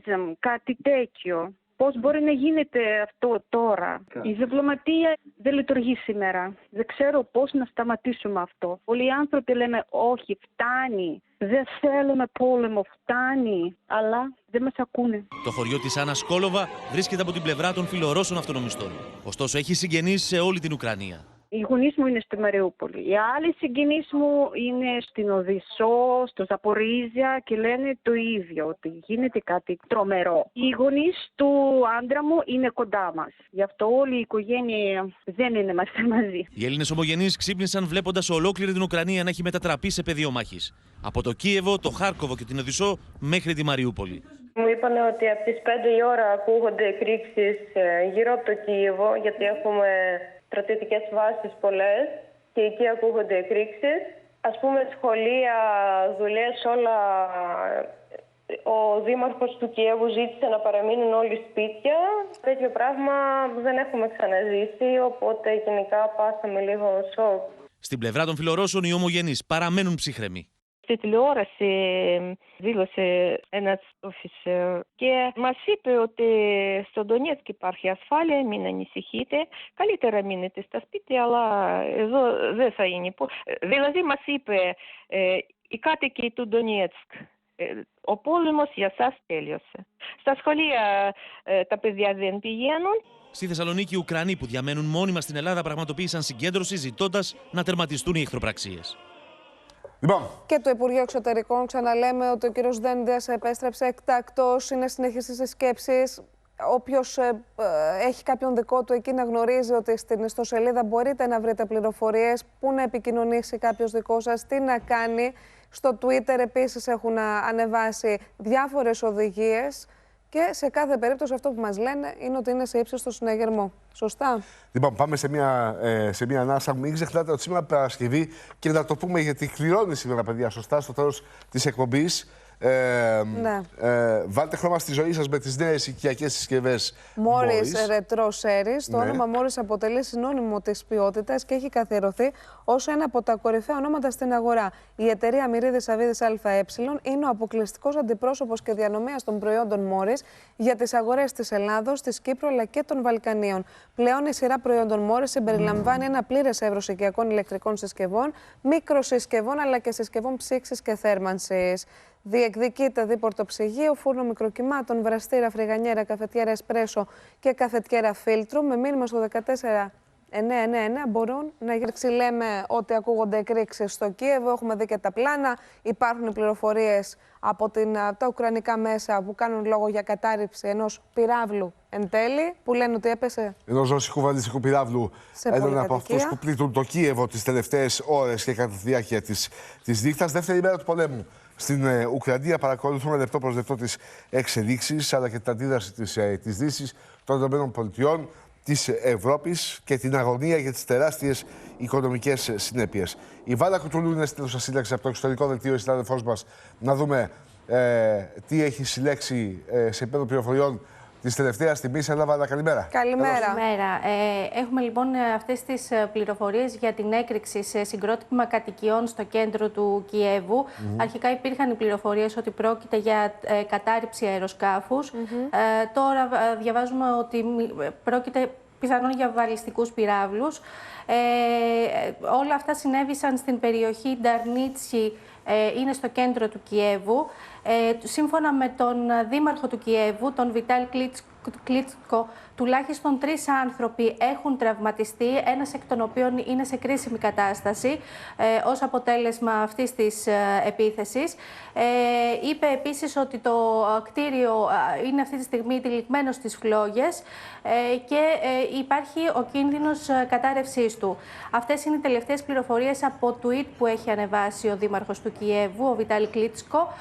ρατσίζμ, κάτι τέτοιο. Πώς μπορεί να γίνεται αυτό τώρα? Η διπλωματία δεν λειτουργεί σήμερα. Δεν ξέρω πώς να σταματήσουμε αυτό. Πολλοί άνθρωποι λένε όχι, φτάνει. Δεν θέλουμε πόλεμο, φτάνει. Αλλά δεν μας ακούνε. Το χωριό της Άννα Κόλοβα βρίσκεται από την πλευρά των φιλορώσων αυτονομιστών. Ωστόσο, έχει συγγενείς σε όλη την Ουκρανία. Οι γονείς μου είναι στη Μαριούπολη. Οι άλλοι συγγενείς μου είναι στην Οδυσσό, στο Ζαπορίζια και λένε το ίδιο, ότι γίνεται κάτι τρομερό. Οι γονείς του άντρα μου είναι κοντά μας. Γι' αυτό όλη η οικογένεια δεν είναι μαζί. Οι Έλληνες ομογενείς ξύπνησαν βλέποντας ολόκληρη την Ουκρανία να έχει μετατραπεί σε πεδίο μάχης. Από το Κίεβο, το Χάρκοβο και την Οδυσσό μέχρι τη Μαριούπολη. Μου είπαν ότι από τις 5 η ώρα ακούγονται εκρήξεις γύρω από το Κίεβο, γιατί έχουμε στρατιωτικές βάσεις πολλές και εκεί ακούγονται εκρήξεις. Ας πούμε, σχολεία, δουλειές, όλα. Ο δήμαρχος του Κιέβου ζήτησε να παραμείνουν όλοι σπίτια. Τέτοιο πράγμα δεν έχουμε ξαναζήσει, οπότε γενικά πάσαμε λίγο σοκ. Στην πλευρά των φιλορώσων οι ομογενείς παραμένουν ψύχρεμοι. Στη τηλεόραση δήλωσε ένας officer και μας είπε ότι στο Ντονέτσκ υπάρχει ασφάλεια, μην ανησυχείτε. Καλύτερα μείνετε στα σπίτια, αλλά εδώ δεν θα είναι. Δηλαδή μας είπε οι κάτοικοι του Ντονέτσκ, ο πόλεμος για σας τέλειωσε. Στα σχολεία τα παιδιά δεν πηγαίνουν. Στη Θεσσαλονίκη, οι Ουκρανοί που διαμένουν μόνιμα στην Ελλάδα πραγματοποίησαν συγκέντρωση ζητώντας να τερματιστούν οι εχθροπραξίες. Λοιπόν. Και το Υπουργείο Εξωτερικών, ξαναλέμε ότι ο κύριος Δένδιας επέστρεψε εκτάκτος, είναι συνεχής στις σκέψεις. Όποιος έχει κάποιον δικό του εκεί να γνωρίζει ότι στην ιστοσελίδα μπορείτε να βρείτε πληροφορίες, πού να επικοινωνήσει κάποιος δικό σας, τι να κάνει. Στο Twitter επίσης έχουν ανεβάσει διάφορες οδηγίες και σε κάθε περίπτωση αυτό που μας λένε είναι ότι είναι σε ύψιστο συναγερμό. Σωστά. Λοιπόν, πάμε σε μια ανάσα. Μην ξεχνάτε ότι σήμερα Παρασκευή, και να το πούμε γιατί κληρώνει σήμερα, παιδιά, σωστά, στο τέλος της εκπομπής. Ναι. Βάλτε χρώμα στη ζωή σας με τις νέες οικιακές συσκευές Morris Retro Series. Το ναι. όνομα Morris αποτελεί συνώνυμο της ποιότητας και έχει καθιερωθεί ως ένα από τα κορυφαία ονόματα στην αγορά. Η εταιρεία Μυρίδης Αβίδης ΑΕ είναι ο αποκλειστικός αντιπρόσωπος και διανομέας των προϊόντων Morris για τις αγορές της Ελλάδος, της Κύπρου αλλά και των Βαλκανίων. Πλέον η σειρά προϊόντων Morris συμπεριλαμβάνει ένα πλήρες εύρος οικιακών ηλεκτρικών συσκευών, μικροσυσκευών αλλά και συσκευών ψήξης και θέρμανσης. Διεκδικείται δίπορτο ψυγείο, φούρνο μικροκυμάτων, βραστήρα, φρυγανιέρα, καφετιέρα εσπρέσο και καφετιέρα φίλτρου. Με μήνυμα στο 14999 μπορούν να γίνουν. Λέμε ότι ακούγονται εκρήξεις στο Κίεβο, έχουμε δει και τα πλάνα. Υπάρχουν πληροφορίες από τα ουκρανικά μέσα που κάνουν λόγο για κατάρριψη ενός πυράβλου εν τέλει, που λένε ότι έπεσε. Ενός ρωσικού βαλιστικού πυράβλου, έναν από αυτούς που πλήττουν το Κίεβο τις τελευταίες ώρες και κατά τη διάρκεια της νύχτας. Δεύτερη μέρα του πολέμου στην Ουκρανία. Παρακολουθούμε λεπτό προς λεπτό τις εξελίξεις αλλά και την αντίδραση της Δύσης, των ΗΠΑ, της Ευρώπης και την αγωνία για τις τεράστιες οικονομικές συνέπειες. Η Βάλα Κουτουλού είναι στη σύνταξη από το εξωτερικό δελτίο, η συνάδελφός μας, να δούμε τι έχει συλλέξει σε επίπεδο πληροφοριών της τελευταίας στιγμής. Έλα, Βάλα, καλημέρα. Καλημέρα. Έχουμε λοιπόν αυτές τις πληροφορίες για την έκρηξη σε συγκρότημα κατοικιών στο κέντρο του Κιέβου. Αρχικά υπήρχαν οι πληροφορίες ότι πρόκειται για κατάρριψη αεροσκάφους. Τώρα διαβάζουμε ότι πρόκειται πιθανόν για βαλιστικούς πυράβλους. Όλα αυτά συνέβησαν στην περιοχή Νταρνίτσι, είναι στο κέντρο του Κιέβου. Σύμφωνα με τον δήμαρχο του Κιέβου, τον Βιτάλ Κλίτσκο, τουλάχιστον 3 άνθρωποι έχουν τραυματιστεί, ένας εκ των οποίων είναι σε κρίσιμη κατάσταση ως αποτέλεσμα αυτής της επίθεσης. Είπε επίσης ότι το κτίριο είναι αυτή τη στιγμή τυλιγμένο στις φλόγες και υπάρχει ο κίνδυνος κατάρρευσής του. Αυτές είναι οι τελευταίες πληροφορίες από tweet που έχει ανεβάσει ο δήμαρχος του Κιέβου, ο Βιτάλ Κλίτσκο.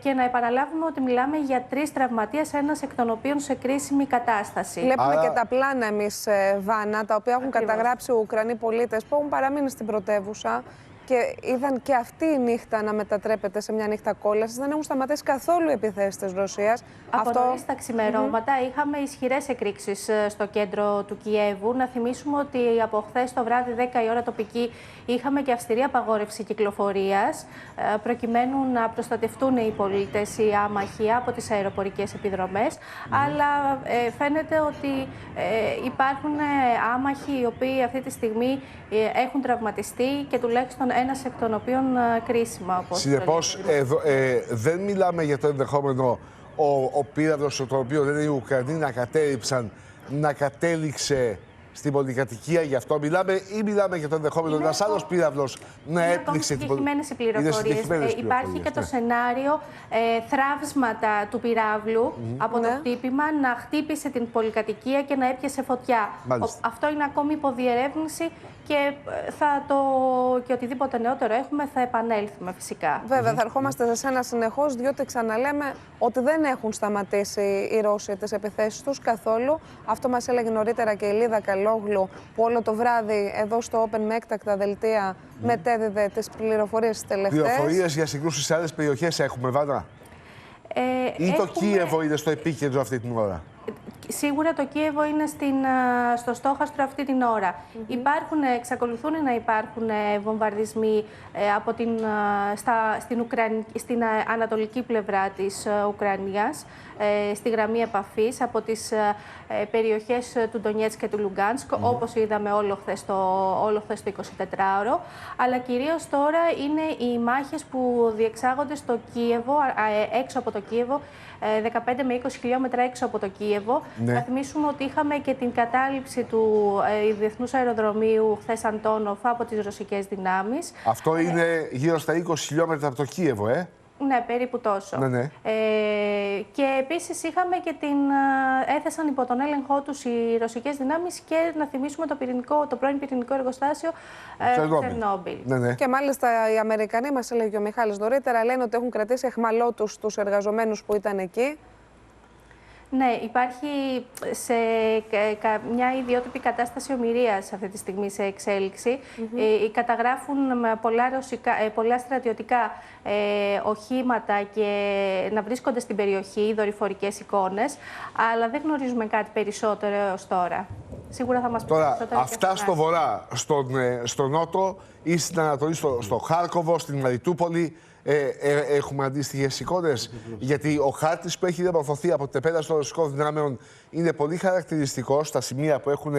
Και να επαναλάβουμε ότι μιλάμε για 3 τραυματίες, ένας εκ των οποίων σε κρίσιμη κατάσταση. Βλέπουμε και τα πλάνα εμείς, Βάνα, τα οποία έχουν καταγράψει οι Ουκρανοί πολίτες που έχουν παραμείνει στην πρωτεύουσα. Και και είδαν και αυτή η νύχτα να μετατρέπεται σε μια νύχτα κόλασης. Δεν έχουν σταματήσει καθόλου οι επιθέσεις της Ρωσίας. Από νωρίς τα ξημερώματα είχαμε ισχυρές εκρήξεις στο κέντρο του Κιέβου. Να θυμίσουμε ότι από χθες το βράδυ, 10 η ώρα τοπική, είχαμε και αυστηρή απαγόρευση κυκλοφορίας, προκειμένου να προστατευτούν οι πολίτες, οι άμαχοι, από τις αεροπορικές επιδρομές. Αλλά φαίνεται ότι υπάρχουν άμαχοι οι οποίοι αυτή τη στιγμή έχουν τραυματιστεί και τουλάχιστον ένας εκ των οποίων κρίσιμα. Συνεπώς, δεν μιλάμε για το ενδεχόμενο ο πύραυλος, το οποίο λένε οι Ουκρανοί να κατέριψαν, να κατέληξε στην πολυκατοικία, γι' αυτό μιλάμε, ή μιλάμε για το ενδεχόμενο ένας άλλος πύραυλος να έπληξε την πολυκατοικία? Είναι συγκεκριμένες οι υπάρχει και το σενάριο θραύσματα του πυράβλου από το χτύπημα, να χτύπησε την πολυκατοικία και να έπιασε φωτιά. Αυτό είναι ακόμη υποδιερεύνηση και, και οτιδήποτε νεότερο έχουμε θα επανέλθουμε φυσικά. Βέβαια, θα ερχόμαστε σε σένα συνεχώς, διότι ξαναλέμε ότι δεν έχουν σταματήσει οι Ρώσοι τις επιθέσεις τους καθόλου. Αυτό μας έλεγε νωρίτερα και η Λίδα Καλόγλου, που όλο το βράδυ εδώ στο Open με έκτακτα δελτία μετέδιδε τις πληροφορίες τις τελευταίες. Πληροφορίες για συγκρούσεις σε άλλες περιοχές έχουμε, Βάνα? Ή το Κίεβο είναι στο επίκεντρο αυτή την ώρα? Σίγουρα το Κίεβο είναι στο στόχαστρο αυτή την ώρα. Εξακολουθούν να υπάρχουν βομβαρδισμοί από στην ανατολική πλευρά της Ουκρανίας, στη γραμμή επαφής, από τις περιοχές του Ντονιέτσκ και του Λουγκάνσκ, όπως είδαμε όλο χθες το 24ωρο. Αλλά κυρίως τώρα είναι οι μάχες που διεξάγονται στο Κίεβο, έξω από το Κίεβο, 15 με 20 χιλιόμετρα έξω από το Κίεβο. Να θυμίσουμε ότι είχαμε και την κατάληψη του Διεθνούς Αεροδρομίου χθες Αντόνοφ από τις ρωσικές δυνάμεις. Αυτό είναι γύρω στα 20 χιλιόμετρα από το Κίεβο, Ναι, περίπου τόσο. Και επίσης είχαμε και έθεσαν υπό τον έλεγχό τους οι ρωσικές δυνάμεις και να θυμίσουμε το πρώην πυρηνικό εργοστάσιο Τσερνόμπιλ. Και μάλιστα οι Αμερικανοί, μας έλεγε ο Μιχάλης νωρίτερα, λένε ότι έχουν κρατήσει αιχμαλώτους τους εργαζομένους που ήταν εκεί. Ναι, υπάρχει μια ιδιότυπη κατάσταση ομηρίας αυτή τη στιγμή σε εξέλιξη. Καταγράφουν πολλά στρατιωτικά οχήματα και να βρίσκονται στην περιοχή, δορυφορικές εικόνες, αλλά δεν γνωρίζουμε κάτι περισσότερο έως τώρα. Σίγουρα θα μας πει περισσότερο. Αυτά στο βορρά, στο νότο ή στην Ανατολή, στο Χάρκοβο, στην Μαριτούπολη, έχουμε αντίστοιχες εικόνες? Γιατί ο χάρτης που έχει διαμορφωθεί από την επέλαση των ρωσικών δυνάμεων είναι πολύ χαρακτηριστικός στα σημεία που έχουν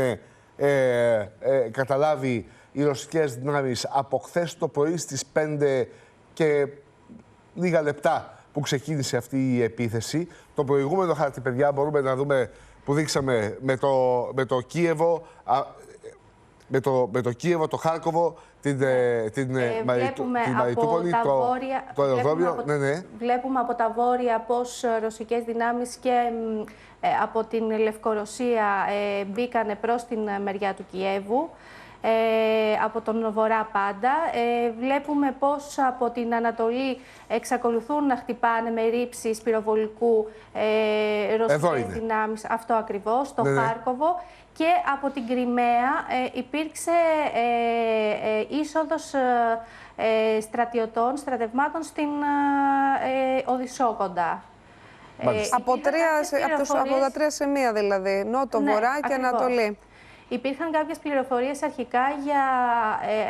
καταλάβει οι ρωσικές δυνάμεις από χθες το πρωί στις 5 και λίγα λεπτά που ξεκίνησε αυτή η επίθεση. Το προηγούμενο χάρτη, παιδιά, μπορούμε να δούμε, που δείξαμε με το Κίεβο, το Κίεβο, το Χάρκοβο, την Μαριτούπολη, το αεροδρόμιο. Βλέπουμε από τα βόρεια πώς ρωσικές δυνάμεις και από την Λευκορωσία μπήκανε προς την μεριά του Κιέβου. Από τον βορρά πάντα. Βλέπουμε πώς από την Ανατολή εξακολουθούν να χτυπάνε με ρήψεις πυροβολικού ρωσικές δυνάμεις. Αυτό ακριβώς, στο Χάρκοβο. Και από την Κριμαία υπήρξε είσοδος στρατευμάτων στην Οδυσσό κοντά. Από τα τρία σημεία δηλαδή, νότο, βορρά και ανατολή. Υπήρχαν κάποιες πληροφορίες αρχικά για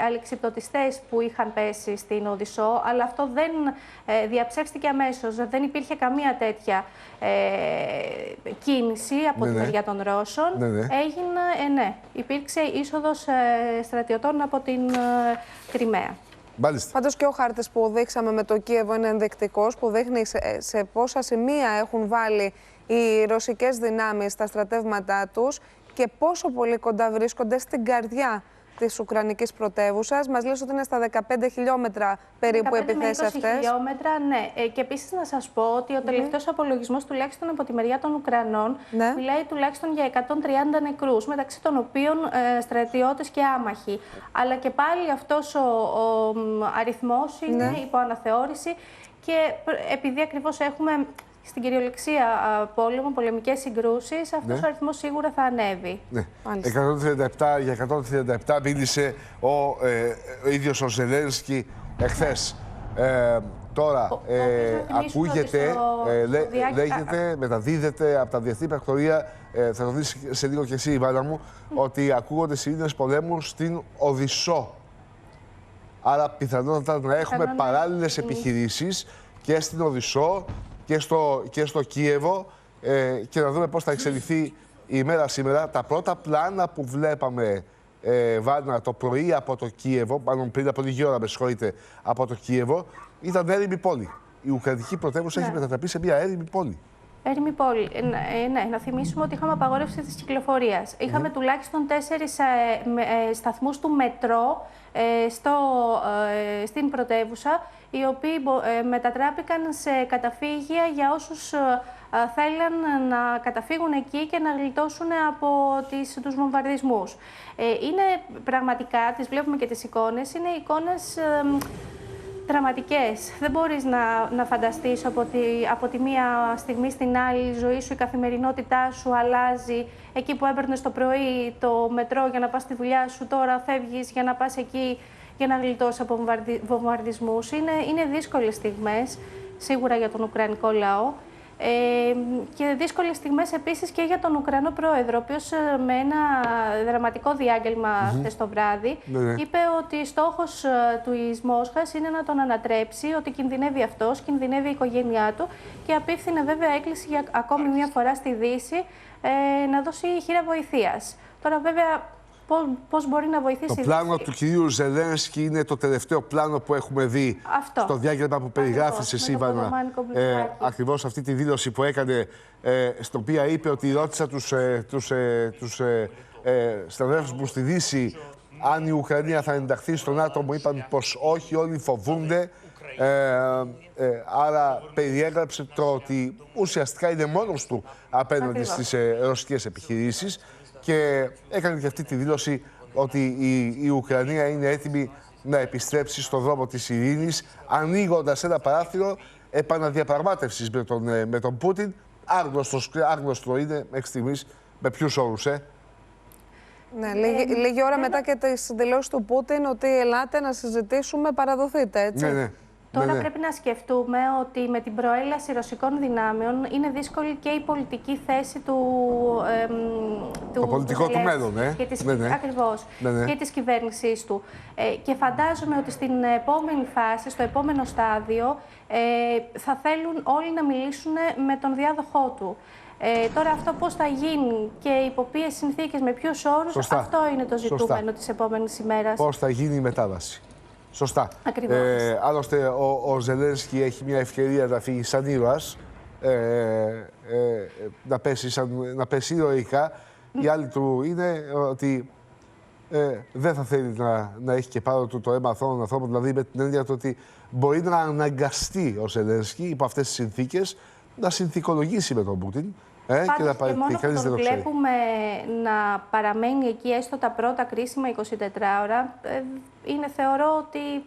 αλεξιπτωτιστές που είχαν πέσει στην Οδυσσό, αλλά αυτό δεν διαψεύστηκε αμέσως. Δεν υπήρχε καμία τέτοια κίνηση από τη μεριά των Ρώσων. Υπήρξε είσοδος στρατιωτών από την Κριμαία. Πάντως και ο χάρτης που δείξαμε με το Κίεβο είναι ενδεικτικός, που δείχνει σε πόσα σημεία έχουν βάλει οι ρωσικές δυνάμεις στα στρατεύματά τους και πόσο πολύ κοντά βρίσκονται στην καρδιά της Ουκρανικής πρωτεύουσας. Μας λες ότι είναι στα 15 χιλιόμετρα περίπου επιθέσεις αυτές. 15 χιλιόμετρα, ναι. Και επίσης να σας πω ότι ο τελευταίος απολογισμός, τουλάχιστον από τη μεριά των Ουκρανών, μιλάει τουλάχιστον για 130 νεκρούς, μεταξύ των οποίων στρατιώτες και άμαχοι. Αλλά και πάλι αυτός ο αριθμός είναι υπό αναθεώρηση και επειδή ακριβώς έχουμε στην κυριολεξία πόλεμο, πολεμικές συγκρούσεις, αυτός ο αριθμός σίγουρα θα ανέβει. Ναι. 137 για 137 μίλησε ο ίδιος ο Ζελένσκι εχθές. Τώρα ακούγεται, λέγεται, μεταδίδεται από τα διεθνή πρακτορία, θα το δεις σε λίγο και εσύ, Ιβάνα μου, ότι ακούγονται σιρήνες πολέμου στην Οδυσσό. Άρα πιθανότατα να έχουμε παράλληλες επιχειρήσεις και στην Οδυσσό και στο Κίεβο και να δούμε πώς θα εξελιχθεί η ημέρα σήμερα. Τα πρώτα πλάνα που βλέπαμε, Βάνα, το πρωί από το Κίεβο, μάλλον πριν από λίγη ώρα, με συγχωρείτε, από το Κίεβο, ήταν έρημη πόλη. Η Ουκρανική πρωτεύουσα έχει μετατραπεί σε μια έρημη πόλη. Έρημη πόλη. Ναι, να θυμίσουμε ότι είχαμε απαγόρευση της κυκλοφορίας. Είχαμε τουλάχιστον 4 σταθμούς του μετρό στην πρωτεύουσα, οι οποίοι μετατράπηκαν σε καταφύγια για όσους θέλαν να καταφύγουν εκεί και να γλιτώσουν από τους βομβαρδισμούς. Είναι πραγματικά, τις βλέπουμε και τις εικόνες, είναι εικόνες δραματικές. Δεν μπορείς να φανταστείς από τη μία στιγμή στην άλλη η ζωή σου, η καθημερινότητά σου αλλάζει. Εκεί που έπαιρνες το πρωί το μετρό για να πας στη δουλειά σου, τώρα φεύγεις για να πας εκεί για να γλιτώσεις από βομβαρδισμούς. Είναι δύσκολες στιγμές, σίγουρα για τον Ουκρανικό λαό. Και δύσκολες στιγμές επίσης και για τον Ουκρανό πρόεδρο, ο οποίος με ένα δραματικό διάγγελμα χθες το βράδυ είπε ότι στόχος του Μόσχας είναι να τον ανατρέψει, ότι κινδυνεύει αυτός, κινδυνεύει η οικογένειά του και απίφθινε βέβαια έκκληση για ακόμη μια φορά στη Δύση να δώσει χείρα βοηθείας. Τώρα βέβαια πώς μπορεί να βοηθήσει. Το πλάνο του κυρίου Ζελένσκι είναι το τελευταίο πλάνο που έχουμε δει στο διάγγελμα που περιγράφεις εσύ, Ιβάνα. Ακριβώς αυτή τη δήλωση που έκανε, στην οποία είπε ότι ρώτησα τους στρατεύτες μου στη Δύση αν η Ουκρανία θα ενταχθεί στο ΝΑΤΟ. Μου είπαν πως όχι, όλοι φοβούνται. Άρα περιέγραψε το ότι ουσιαστικά είναι μόνος του απέναντι στις ρωσικές επιχειρήσεις. Και έκανε και αυτή τη δήλωση ότι η Ουκρανία είναι έτοιμη να επιστρέψει στον δρόμο της ειρήνης, ανοίγοντας ένα παράθυρο επαναδιαπραγμάτευσης με τον Πούτιν. Άγνωστο είναι μέχρι στιγμής με ποιους όρους. Ναι, λίγη ώρα μετά και τις δηλώσεις του Πούτιν ότι ελάτε να συζητήσουμε, παραδοθείτε, έτσι. Ναι. Τώρα πρέπει να σκεφτούμε ότι με την προέλαση ρωσικών δυνάμεων είναι δύσκολη και η πολιτική θέση το πολιτικό του μέλλον, Ακριβώς, και της κυβέρνησής του. Και φαντάζομαι ότι στην επόμενη φάση, στο επόμενο στάδιο, θα θέλουν όλοι να μιλήσουν με τον διάδοχό του. Τώρα αυτό πώς θα γίνει και υπό ποιες συνθήκες, με ποιους όρους, αυτό είναι το ζητούμενο της επόμενης ημέρας. Πώς θα γίνει η μετάβαση. Σωστά. Άλλωστε, ο Ζελένσκι έχει μια ευκαιρία να φύγει σαν ήρωας, να πέσει ηρωικά. Η άλλη του είναι ότι δεν θα θέλει να έχει και πάνω του το αίμα αθώων ανθρώπων, δηλαδή με την έννοια του ότι μπορεί να αναγκαστεί ο Ζελένσκι υπό αυτές τις συνθήκες να συνθηκολογήσει με τον Πούτιν. Και μόνο που τον βλέπουμε να παραμένει εκεί έστω τα πρώτα κρίσιμα 24 ώρα, θεωρώ ότι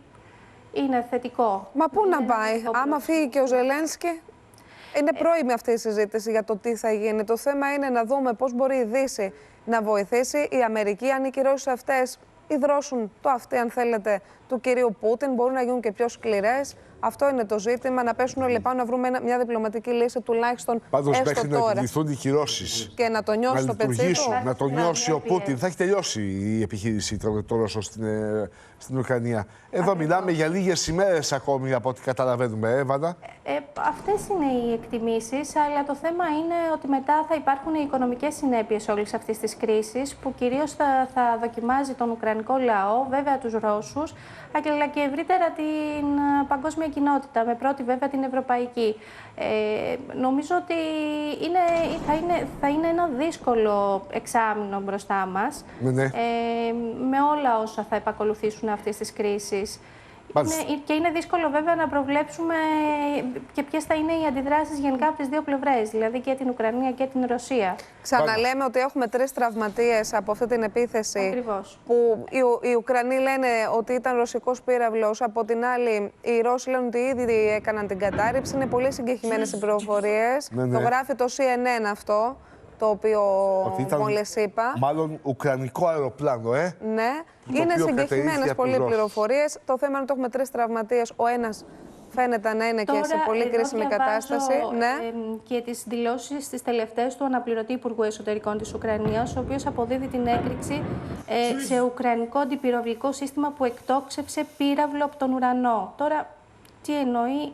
είναι θετικό. Μα πού να πάει, άμα φύγει και ο Ζελένσκι, είναι πρόημη αυτή η συζήτηση για το τι θα γίνει. Το θέμα είναι να δούμε πώς μπορεί η Δύση να βοηθήσει, η Αμερική, αν οι κυρώσεις αυτές υδρώσουν το αυτί, αν θέλετε, του κυρίου Πούτιν, μπορούν να γίνουν και πιο σκληρές. Αυτό είναι το ζήτημα, να πέσουν όλοι πάνω, να βρούμε μια διπλωματική λύση τουλάχιστον. Πάντως έστω μέχρι τώρα. Να επιβληθούν οι κυρώσεις. Και να το νιώσει το πετσί του. Να το νιώσει ο Πούτιν. Θα έχει τελειώσει η επιχείρηση των Ρώσων στην Ουκρανία. Εδώ μιλάμε για λίγες ημέρες ακόμη από ό,τι καταλαβαίνουμε, Βάνα. Αυτές είναι οι εκτιμήσεις, αλλά το θέμα είναι ότι μετά θα υπάρχουν οι οικονομικές συνέπειες όλης αυτής της κρίσης, που κυρίως θα δοκιμάζει τον Ουκρανικό λαό, βέβαια τους Ρώσους, αλλά και ευρύτερα την παγκόσμια κοινότητα, με πρώτη βέβαια την ευρωπαϊκή. Νομίζω ότι θα είναι ένα δύσκολο εξάμηνο μπροστά μας, με όλα όσα θα επακολουθήσουν αυτής της κρίσης. Και είναι δύσκολο βέβαια να προβλέψουμε και ποιες θα είναι οι αντιδράσεις γενικά από τις δύο πλευρές, δηλαδή και την Ουκρανία και την Ρωσία. Ξαναλέμε ότι έχουμε 3 τραυματίες από αυτή την επίθεση. Ακριβώς. Που οι Ουκρανοί λένε ότι ήταν ρωσικός πύραυλος, από την άλλη οι Ρώσοι λένε ότι ήδη έκαναν την κατάρριψη. Είναι πολύ συγκεκριμένες οι πληροφορίες. Το γράφει το CNN αυτό, το οποίο μόλις είπα. Μάλλον ουκρανικό αεροπλάνο, Ναι, είναι συγκεκριμένες πολλές πληροφορίες. Το θέμα είναι ότι έχουμε 3 τραυματίες. Ο ένας φαίνεται να είναι και σε πολύ κρίσιμη κατάσταση. Και τις δηλώσεις τις τελευταίες του αναπληρωτή Υπουργού Εσωτερικών της Ουκρανίας, ο οποίος αποδίδει την έκρηξη σε ουκρανικό αντιπυραυλικό σύστημα που εκτόξευσε πύραυλο από τον ουρανό. Τώρα, τι εννοεί?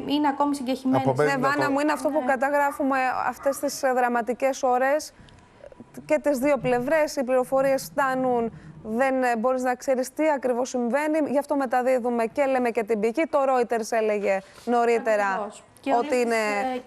Είναι ακόμη συγκεχημένες. Ναι, Βάνα μου, είναι αυτό που καταγράφουμε αυτές τις δραματικές ώρες και τις δύο πλευρές. Οι πληροφορίες φτάνουν, δεν μπορείς να ξέρεις τι ακριβώς συμβαίνει. Γι' αυτό μεταδίδουμε και λέμε και την πηγή. Το Reuters έλεγε νωρίτερα και ότι είναι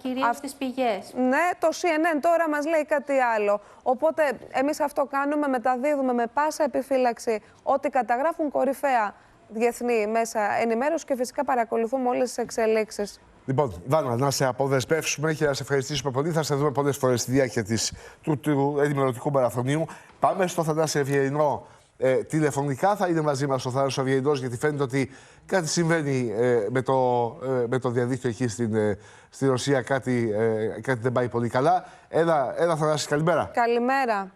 κυρίως τις πηγές. Ναι, το CNN τώρα μας λέει κάτι άλλο. Οπότε εμείς αυτό κάνουμε, μεταδίδουμε με πάσα επιφύλαξη ό,τι καταγράφουν κορυφαία διεθνή μέσα ενημέρωση και φυσικά παρακολουθούμε όλες τις εξελίξεις. Λοιπόν, Βάνα, να σε αποδεσπεύσουμε και να σε ευχαριστήσουμε πολύ. Θα σε δούμε πολλές φορές στη διάρκεια του ενημερωτικού μαραθωνίου. Πάμε στο Θανάση Ευγενικό. Τηλεφωνικά θα είναι μαζί μας ο Θανάσης Ευγενικός, γιατί φαίνεται ότι κάτι συμβαίνει με το διαδίκτυο εκεί στη Ρωσία. Κάτι δεν πάει πολύ καλά. Έλα Θανάση, καλημέρα. Καλημέρα.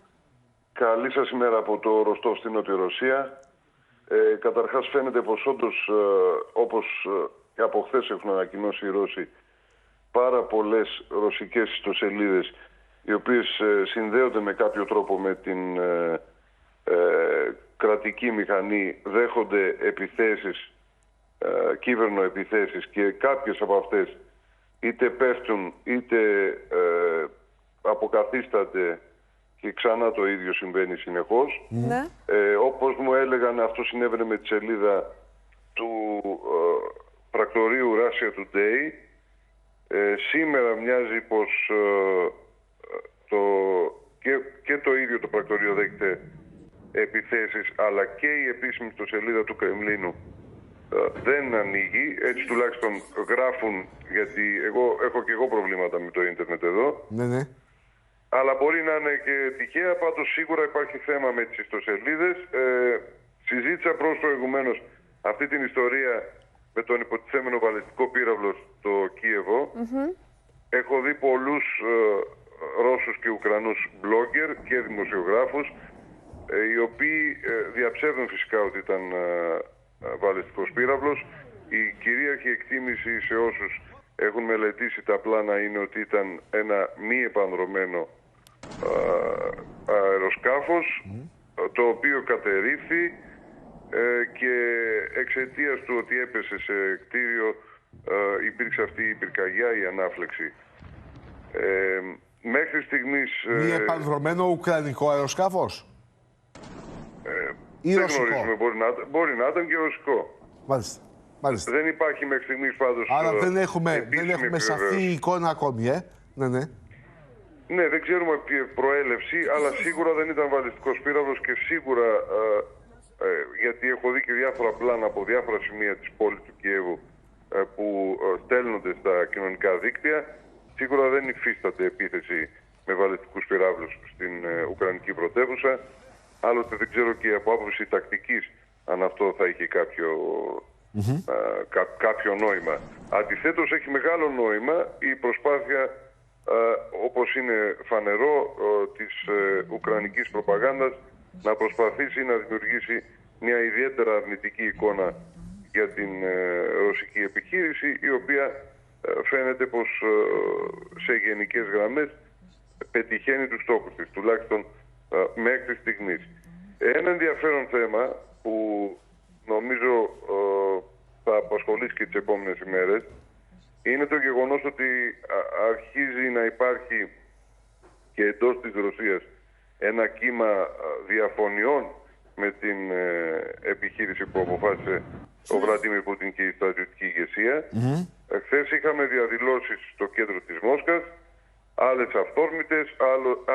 Καλή σας ημέρα από το Ροστόβ στην Νότια Ρωσία. Καταρχάς φαίνεται πως όντως, όπως από χθες έχουν ανακοινώσει οι Ρώσοι, πάρα πολλές ρωσικές ιστοσελίδες, οι οποίες συνδέονται με κάποιο τρόπο με την κρατική μηχανή, δέχονται επιθέσεις, κύβερνοεπιθέσεις, και κάποιες από αυτές είτε πέφτουν είτε αποκαθίστανται. Και ξανά το ίδιο συμβαίνει συνεχώς. Ναι. Όπως μου έλεγαν, αυτό συνέβαινε με τη σελίδα του πρακτορείου Russia Today. Σήμερα μοιάζει πως και το ίδιο το πρακτορείο δέχεται επιθέσεις, αλλά και η επίσημη ιστοσελίδα του Κρεμλίνου δεν ανοίγει. Έτσι τουλάχιστον γράφουν, γιατί έχω και εγώ προβλήματα με το ίντερνετ εδώ. Ναι. Αλλά μπορεί να είναι και τυχαία, πάντως σίγουρα υπάρχει θέμα με τις ιστοσελίδες. Συζήτησα προηγουμένως αυτή την ιστορία με τον υποτιθέμενο βαλιστικό πύραυλο στο Κίεβο. Έχω δει πολλούς Ρώσους και Ουκρανούς blogger και δημοσιογράφους, οι οποίοι διαψεύδουν φυσικά ότι ήταν βαλιστικός πύραυλος. Η κυρίαρχη εκτίμηση σε όσους έχουν μελετήσει τα πλάνα είναι ότι ήταν ένα μη επανδρωμένο αεροσκάφος, το οποίο κατερρίφθη και εξαιτίας του ότι έπεσε σε κτίριο υπήρξε αυτή η πυρκαγιά, η ανάφλεξη. Μέχρι στιγμής... Μη επανδρωμένο ουκρανικό αεροσκάφος? Δεν γνωρίζουμε, μπορεί να ήταν και ρωσικό. Μάλιστα. Δεν υπάρχει μέχρι στιγμής πάντως... Άρα δεν έχουμε σαφή εικόνα ακόμη, Ναι. Ναι, δεν ξέρουμε προέλευση, αλλά σίγουρα δεν ήταν βαλιστικός πύραυλος και σίγουρα, γιατί έχω δει και διάφορα πλάνα από διάφορα σημεία της πόλης του Κιέβου που στέλνονται στα κοινωνικά δίκτυα, σίγουρα δεν υφίσταται επίθεση με βαλιστικούς πυράβλους στην Ουκρανική πρωτεύουσα. Άλλωστε δεν ξέρω και από άποψη τακτικής αν αυτό θα είχε κάποιο νόημα. Αντιθέτως έχει μεγάλο νόημα η προσπάθεια, όπως είναι φανερό, της ουκρανικής προπαγάνδας να προσπαθήσει να δημιουργήσει μια ιδιαίτερα αρνητική εικόνα για την ρωσική επιχείρηση, η οποία φαίνεται πως σε γενικές γραμμές πετυχαίνει τους στόχους της, τουλάχιστον μέχρι στιγμής. Ένα ενδιαφέρον θέμα που νομίζω θα απασχολήσει και τις επόμενες ημέρες είναι το γεγονός ότι αρχίζει να υπάρχει και εντός της Ρωσίας ένα κύμα διαφωνιών με την επιχείρηση που αποφάσισε ο Βλαντίμιρ Πούτιν και η στρατιωτική ηγεσία. Χθες είχαμε διαδηλώσεις στο κέντρο της Μόσχας, άλλες αυθόρμητες,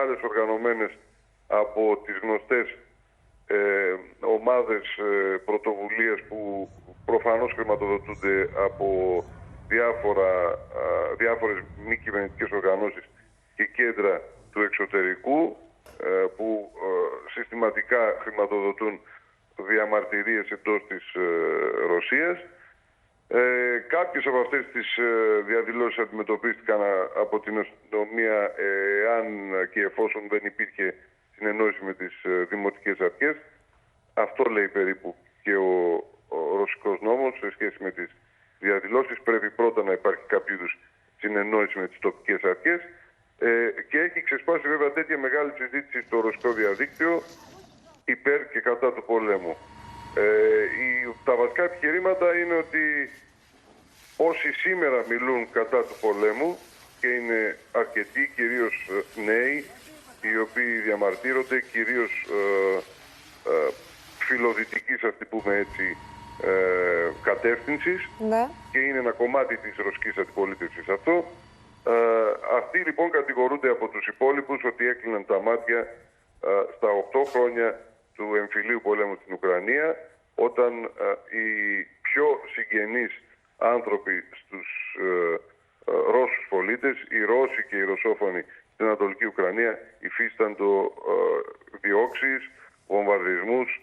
άλλες οργανωμένες από τις γνωστές ομάδες πρωτοβουλίας που προφανώς χρηματοδοτούνται από διάφορες μη κυβερνητικές οργανώσεις και κέντρα του εξωτερικού που συστηματικά χρηματοδοτούν διαμαρτυρίες εντός της Ρωσίας. Κάποιες από αυτές τις διαδηλώσεις αντιμετωπίστηκαν από την αστυνομία αν και εφόσον δεν υπήρχε συνεννόηση με τις δημοτικές αρχές. Αυτό λέει περίπου και ο ρωσικός νόμος σε σχέση με τις διαδηλώσεις. Πρέπει πρώτα να υπάρχει κάποιο είδους συνεννόηση με τις τοπικές αρχές και έχει ξεσπάσει βέβαια τέτοια μεγάλη συζήτηση στο ρωσικό διαδίκτυο υπέρ και κατά του πολέμου. Τα βασικά επιχειρήματα είναι ότι όσοι σήμερα μιλούν κατά του πολέμου και είναι αρκετοί, κυρίως νέοι, οι οποίοι διαμαρτύρονται, κυρίως φιλοδυτικής, ας την πούμε έτσι, κατεύθυνσης, ναι, και είναι ένα κομμάτι της ρωσικής αντιπολίτευσης αυτό. Αυτοί λοιπόν κατηγορούνται από τους υπόλοιπους ότι έκλειναν τα μάτια στα 8 χρόνια του εμφυλίου πολέμου στην Ουκρανία, όταν οι πιο συγγενείς άνθρωποι στους Ρώσους πολίτες, οι Ρώσοι και οι Ρωσόφωνοι στην Ανατολική Ουκρανία, υφίσταντο διώξεις, βομβαρδισμούς,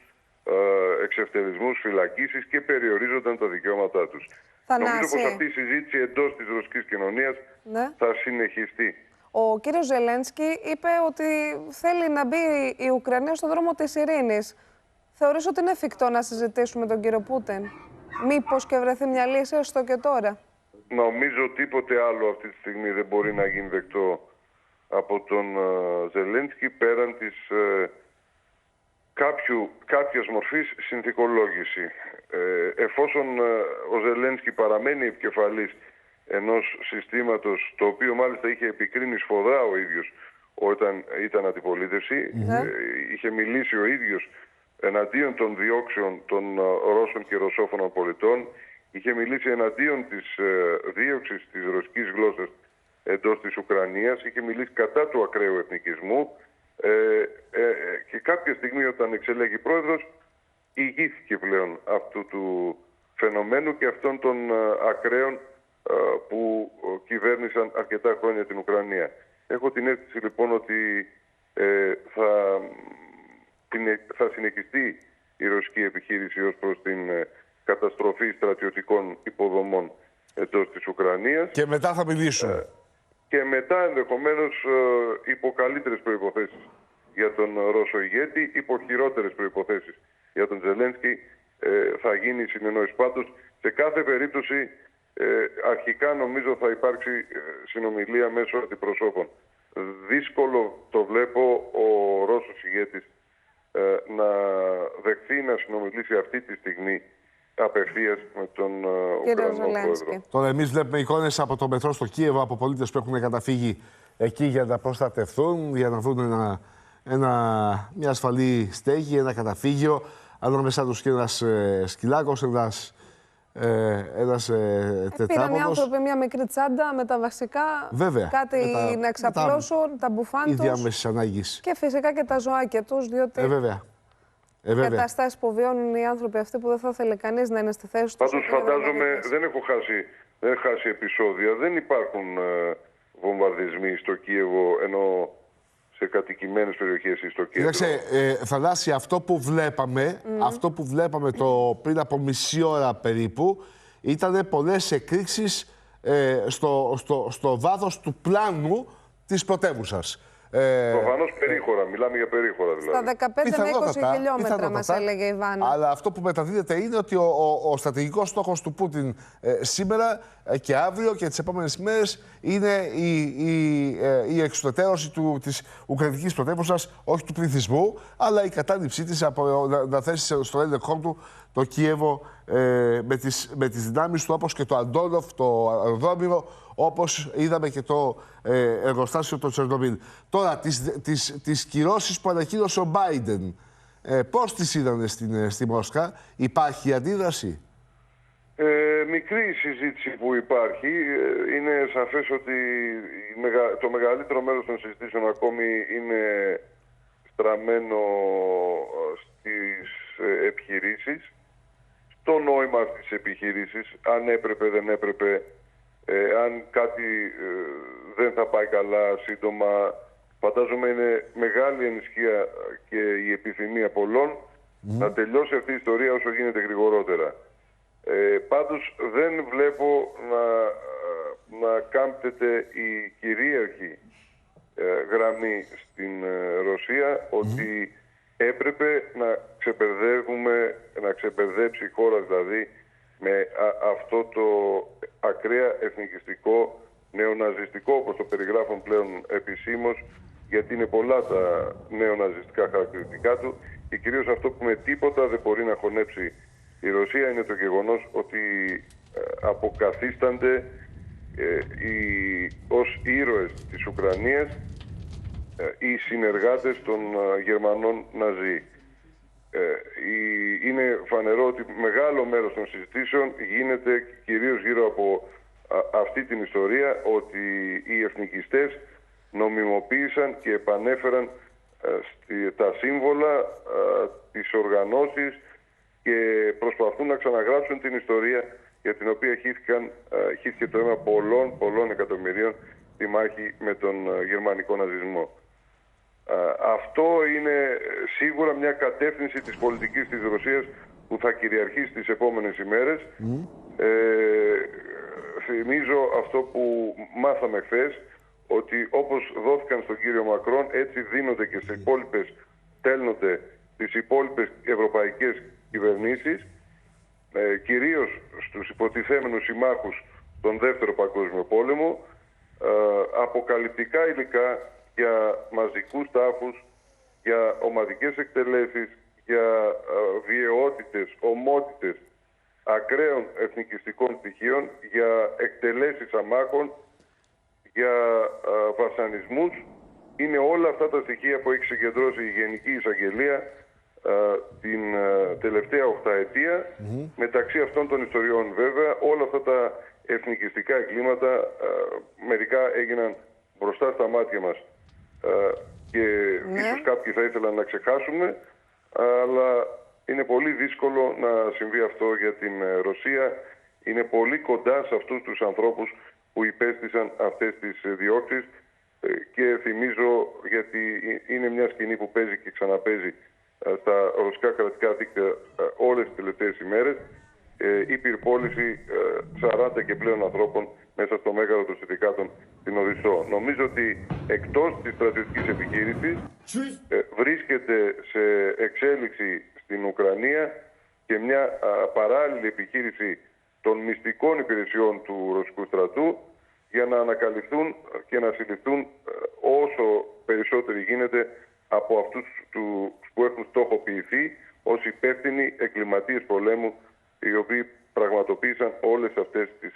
εξευτελισμούς, φυλακίσεις και περιορίζονταν τα δικαιώματά τους. Νομίζω πως αυτή η συζήτηση εντός της ρωσικής κοινωνίας, ναι, θα συνεχιστεί. Ο κύριος Ζελένσκι είπε ότι θέλει να μπει η Ουκρανία στον δρόμο της ειρήνης. Θεωρείς ότι είναι εφικτό να συζητήσουμε τον κύριο Πούτιν? Μήπως και βρεθεί μια λύση έστω και τώρα? Νομίζω τίποτε άλλο αυτή τη στιγμή δεν μπορεί να γίνει δεκτό από τον Ζελένσκι πέραν της κάποιας μορφής συνθηκολόγηση. Εφόσον ο Ζελένσκι παραμένει επικεφαλής ενός συστήματος, το οποίο μάλιστα είχε επικρίνει σφοδρά ο ίδιος όταν ήταν αντιπολίτευση, είχε μιλήσει ο ίδιος εναντίον των διώξεων των Ρώσων και Ρωσόφωνων πολιτών, είχε μιλήσει εναντίον της δίωξης της ρωσικής γλώσσας εντός της Ουκρανίας, είχε μιλήσει κατά του ακραίου εθνικισμού και κάποια στιγμή όταν εξελέγει πρόεδρος ηγήθηκε πλέον αυτού του φαινομένου και αυτών των ακραίων που κυβέρνησαν αρκετά χρόνια την Ουκρανία. Έχω την αίσθηση λοιπόν ότι θα συνεχιστεί η ρωσική επιχείρηση ως προς την καταστροφή στρατιωτικών υποδομών εντός της Ουκρανίας. Και μετά θα μιλήσουμε. Και μετά ενδεχομένως υπό καλύτερες προϋποθέσεις για τον Ρώσο ηγέτη, υπό χειρότερες προϋποθέσεις για τον Ζελένσκι θα γίνει η συνεννόηση. Πάντως, σε κάθε περίπτωση αρχικά νομίζω θα υπάρξει συνομιλία μέσω αντιπροσώπων. Δύσκολο το βλέπω ο Ρώσος ηγέτης να δεχθεί να συνομιλήσει αυτή τη στιγμή απευθείας με τον Ουκρανό πρόεδρο. Τώρα εμείς βλέπουμε εικόνες από το μετρό στο Κίεβο, από πολίτες που έχουν καταφύγει εκεί για να προστατευτούν, για να βρουν μια ασφαλή στέγη, ένα καταφύγιο. Ανάμεσά τους και ένας σκυλάκος, ένας τετράποδος. Πήραν οι άνθρωποι μια μικρή τσάντα με τα βασικά, βέβαια, κάτι να εξαπλώσουν, τα μπουφάν τους. Διάμεσης ανάγκης. Και φυσικά και τα ζωάκια τους, διότι βέβαια. καταστάσεις που βιώνουν οι άνθρωποι αυτοί που δεν θα ήθελε κανείς να είναι στη θέση τους. Πάντως φαντάζομαι, δεν έχω χάσει επεισόδια, δεν υπάρχουν βομβαρδισμοί στο Κίεβο, ενώ σε κατοικημένες περιοχές ή στο κέντρο. Κοίταξε, Θανάση, αυτό που βλέπαμε πριν από μισή ώρα περίπου ήταν πολλές εκρήξεις στο βάθος του πλάνου της πρωτεύουσας. Προφανώς περίχωρα, μιλάμε για περίχωρα δηλαδή. Στα 15 με 20 χιλιόμετρα μας έλεγε η Βάνα. Αλλά αυτό που μεταδίδεται είναι ότι ο στρατηγικός στόχος του Πούτιν σήμερα και αύριο και τις επόμενες ημέρες είναι η εξουδετερώση της Ουκρανικής πρωτεύουσας, όχι του πληθυσμού, αλλά η κατάληψή της από να θέσει στο έλεγχό του το Κίεβο με τις δυνάμεις του, όπως και το Αντόνοφ, το αεροδρόμιο, όπως είδαμε και το εργοστάσιο του Τσερνομπίλ. Τώρα, τις κυρώσεις που ανακοίνωσε ο Μπάιντεν, πώς τις είδανε στη Μόσχα, υπάρχει αντίδραση? Μικρή συζήτηση που υπάρχει. Είναι σαφές ότι το μεγαλύτερο μέρος των συζητήσεων ακόμη είναι στραμμένο στις επιχειρήσεις, στο νόημα αυτής της επιχείρησης, αν έπρεπε, δεν έπρεπε, αν κάτι δεν θα πάει καλά σύντομα. Φαντάζομαι είναι μεγάλη ανησυχία και η επιθυμία πολλών να τελειώσει αυτή η ιστορία όσο γίνεται γρηγορότερα. Πάντως δεν βλέπω να κάμπτεται η κυρίαρχη γραμμή στην Ρωσία ότι έπρεπε να ξεπερδέψει η χώρα δηλαδή με αυτό το ακραία εθνικιστικό, νεοναζιστικό, όπως το περιγράφουν πλέον επισήμως, γιατί είναι πολλά τα νεοναζιστικά χαρακτηριστικά του, και κυρίως αυτό που με τίποτα δεν μπορεί να χωνέψει η Ρωσία είναι το γεγονός ότι αποκαθίστανται ως ήρωες της Ουκρανίας οι συνεργάτες των Γερμανών Ναζί. Είναι φανερό ότι μεγάλο μέρος των συζητήσεων γίνεται κυρίως γύρω από αυτή την ιστορία, ότι οι εθνικιστές νομιμοποίησαν και επανέφεραν τα σύμβολα, τις οργανώσεις και προσπαθούν να ξαναγράψουν την ιστορία για την οποία χύθηκε το αίμα πολλών εκατομμυρίων στη μάχη με τον γερμανικό ναζισμό. Αυτό είναι σίγουρα μια κατεύθυνση της πολιτικής της Ρωσίας που θα κυριαρχήσει τις επόμενες ημέρες. Θυμίζω αυτό που μάθαμε χθες, ότι όπως δόθηκαν στον κύριο Μακρόν, έτσι δίνονται και στις υπόλοιπες, στέλνονται στις υπόλοιπες ευρωπαϊκές κυβερνήσεις, κυρίως στους υποτιθέμενους συμμάχους στον Δεύτερο Παγκόσμιο Πόλεμο, αποκαλυπτικά υλικά για μαζικούς τάφους, για ομαδικές εκτελέσεις, για βιαιότητες, ομότητες ακραίων εθνικιστικών στοιχείων, για εκτελέσεις αμάχων, για βασανισμούς. Είναι όλα αυτά τα στοιχεία που έχει συγκεντρώσει η Γενική Εισαγγελία την τελευταία 8ετία. Μεταξύ αυτών των ιστοριών βέβαια όλα αυτά τα εθνικιστικά εγκλήματα μερικά έγιναν μπροστά στα μάτια μας και ίσως κάποιοι θα ήθελαν να ξεχάσουμε, αλλά είναι πολύ δύσκολο να συμβεί αυτό για την Ρωσία. Είναι πολύ κοντά σε αυτούς τους ανθρώπους που υπέστησαν αυτές τις διώξεις και θυμίζω, γιατί είναι μια σκηνή που παίζει και ξαναπέζει στα ρωσικά κρατικά δίκτυα όλες τις τελευταίες ημέρες, η πυρπόληση 40 και πλέον ανθρώπων μέσα στο μέγαρο των συνδικάτων στην Οδυσσό. Νομίζω ότι εκτός της στρατιωτικής επιχείρησης βρίσκεται σε εξέλιξη στην Ουκρανία και μια παράλληλη επιχείρηση των μυστικών υπηρεσιών του ρωσικού στρατού για να ανακαλυφθούν και να συλληφθούν όσο περισσότεροι γίνεται από αυτούς που έχουν στόχοποιηθεί ως υπεύθυνοι εγκληματίες πολέμου, οι οποίοι πραγματοποίησαν όλες αυτές τις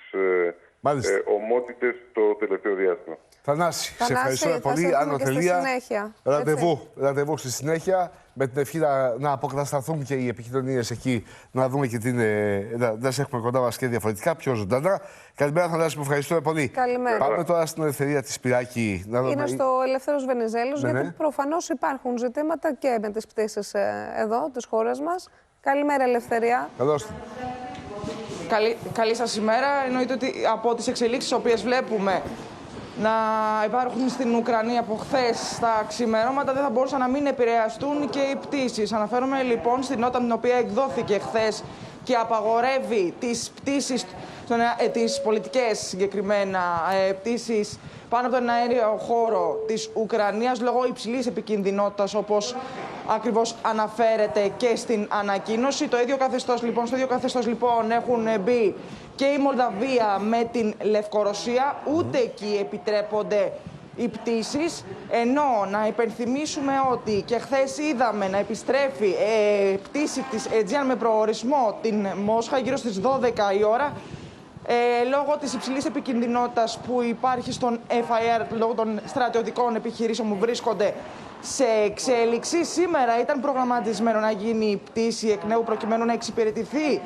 ομότητες το τελευταίο διάστημα. Θανάση, σε ευχαριστώ πολύ. Ανωτελεία, ραντεβού στη συνέχεια. Με την ευχή να αποκατασταθούν και οι επικοινωνίες εκεί, να δούμε και να σε έχουμε κοντά μας και διαφορετικά, πιο ζωντανά. Καλημέρα, Θανάση, μου ευχαριστούμε πολύ. Καλημέρα. Πάμε τώρα στην ελευθερία της Σπυράκη. Είναι στο Ελευθέρος Βενιζέλος, γιατί προφανώς υπάρχουν ζητήματα και με τις πτήσεις εδώ, της χώρας μας. Καλημέρα, Ελευθερία. Καλώς. Καλή σας ημέρα. Εννοείται ότι από τις εξελίξεις τις οποίες βλέπουμε να υπάρχουν στην Ουκρανία από χθες στα ξημερώματα, δεν θα μπορούσαν να μην επηρεαστούν και οι πτήσεις. Αναφέρομαι λοιπόν στην νότα την οποία εκδόθηκε χθες και απαγορεύει τις πτήσεις, τις πολιτικές συγκεκριμένα πτήσεις πάνω από τον αέριο χώρο της Ουκρανίας λόγω υψηλής επικινδυνότητας, όπως ακριβώς αναφέρεται και στην ανακοίνωση. Στο ίδιο καθεστώς λοιπόν έχουν μπει και η Μολδαβία με την Λευκορωσία. Ούτε εκεί επιτρέπονται οι πτήσεις, ενώ να υπενθυμίσουμε ότι και χθες είδαμε να επιστρέφει πτήση της Aegean με προορισμό την Μόσχα γύρω στις 12 η ώρα, λόγω της υψηλής επικινδυνότητας που υπάρχει στον FIR, λόγω των στρατιωτικών επιχειρήσεων που βρίσκονται σε εξέλιξη. Σήμερα ήταν προγραμματισμένο να γίνει η πτήση εκ νέου προκειμένου να εξυπηρετηθεί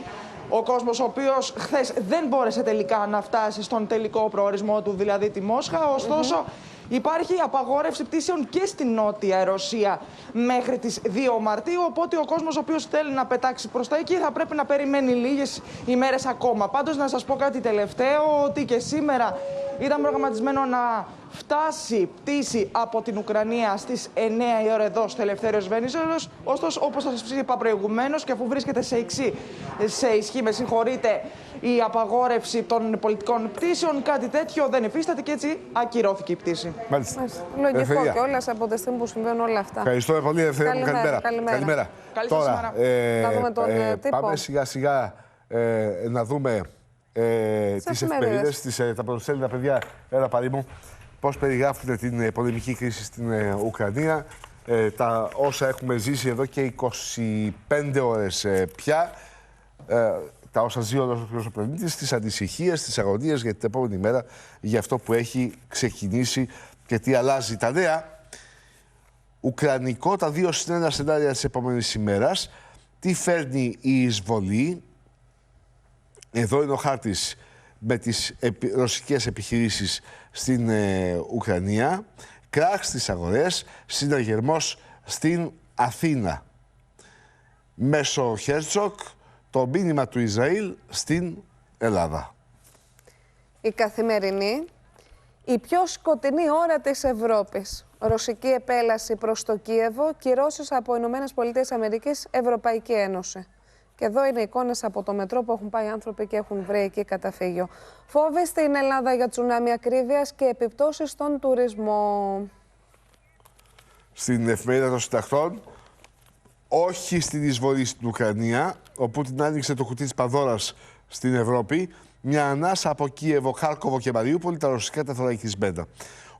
ο κόσμος, ο οποίος χθες δεν μπόρεσε τελικά να φτάσει στον τελικό προορισμό του, δηλαδή τη Μόσχα. Ωστόσο, Υπάρχει απαγόρευση πτήσεων και στην Νότια Ρωσία μέχρι τις 2 Μαρτίου, οπότε ο κόσμος ο οποίος θέλει να πετάξει προς τα εκεί θα πρέπει να περιμένει λίγες ημέρες ακόμα. Πάντως να σας πω κάτι τελευταίο, ότι και σήμερα ήταν προγραμματισμένο να φτάσει πτήση από την Ουκρανία στις 9 η ώρα εδώ στο Ελευθέριος Βενιζέλος. Ωστόσο, όπως σας είπα προηγουμένως, και αφού βρίσκεται σε ισχύ, η απαγόρευση των πολιτικών πτήσεων, κάτι τέτοιο δεν υφίσταται και έτσι ακυρώθηκε η πτήση. Μάλιστα. Λογικό κιόλας από τη στιγμή που συμβαίνουν όλα αυτά. Ευχαριστώ πολύ, Ελευθερία μου. Καλημέρα. Καλημέρα. Τώρα, να δούμε τον τύπο. πάμε σιγά-σιγά να δούμε τις εφημερίδες, τα πρωτοσέλιδα, παιδιά. Έλα, παρή μου. Πώς περιγράφουν την πολεμική κρίση στην Ουκρανία, τα όσα έχουμε ζήσει εδώ και 25 ώρες πια, τα όσα ζει ολόκληρος ο πλανήτης, τις ανησυχίες, τις αγωνίες για την επόμενη μέρα, για αυτό που έχει ξεκινήσει και τι αλλάζει. Τα νέα, ουκρανικό, τα 2-1 σενάρια της επόμενης ημέρας, τι φέρνει η εισβολή, εδώ είναι ο χάρτης με τις ρωσικές επιχειρήσεις στην Ουκρανία, κράχ στις αγορές, συναγερμός στην Αθήνα. Μέσω Χέρτσοκ, το μήνυμα του Ισραήλ στην Ελλάδα. Η Καθημερινή, η πιο σκοτεινή ώρα της Ευρώπης. Ρωσική επέλαση προς το Κίεβο, κυρώσεις από ΗΠΑ, Ευρωπαϊκή Ένωση. Και εδώ είναι εικόνες από το μετρό που έχουν πάει άνθρωποι και έχουν βρει εκεί καταφύγιο. Φόβοι στην Ελλάδα για τσουνάμι ακρίβειας και επιπτώσεις στον τουρισμό. Στην εφημερίδα των συντακτών, όχι στην εισβολή στην Ουκρανία, όπου την άνοιξε το κουτί της Πανδώρας στην Ευρώπη, μια ανάσα από Κίεβο, Χάρκοβο και Μαριούπολη, τα ρωσικά τεθωρακισμένα.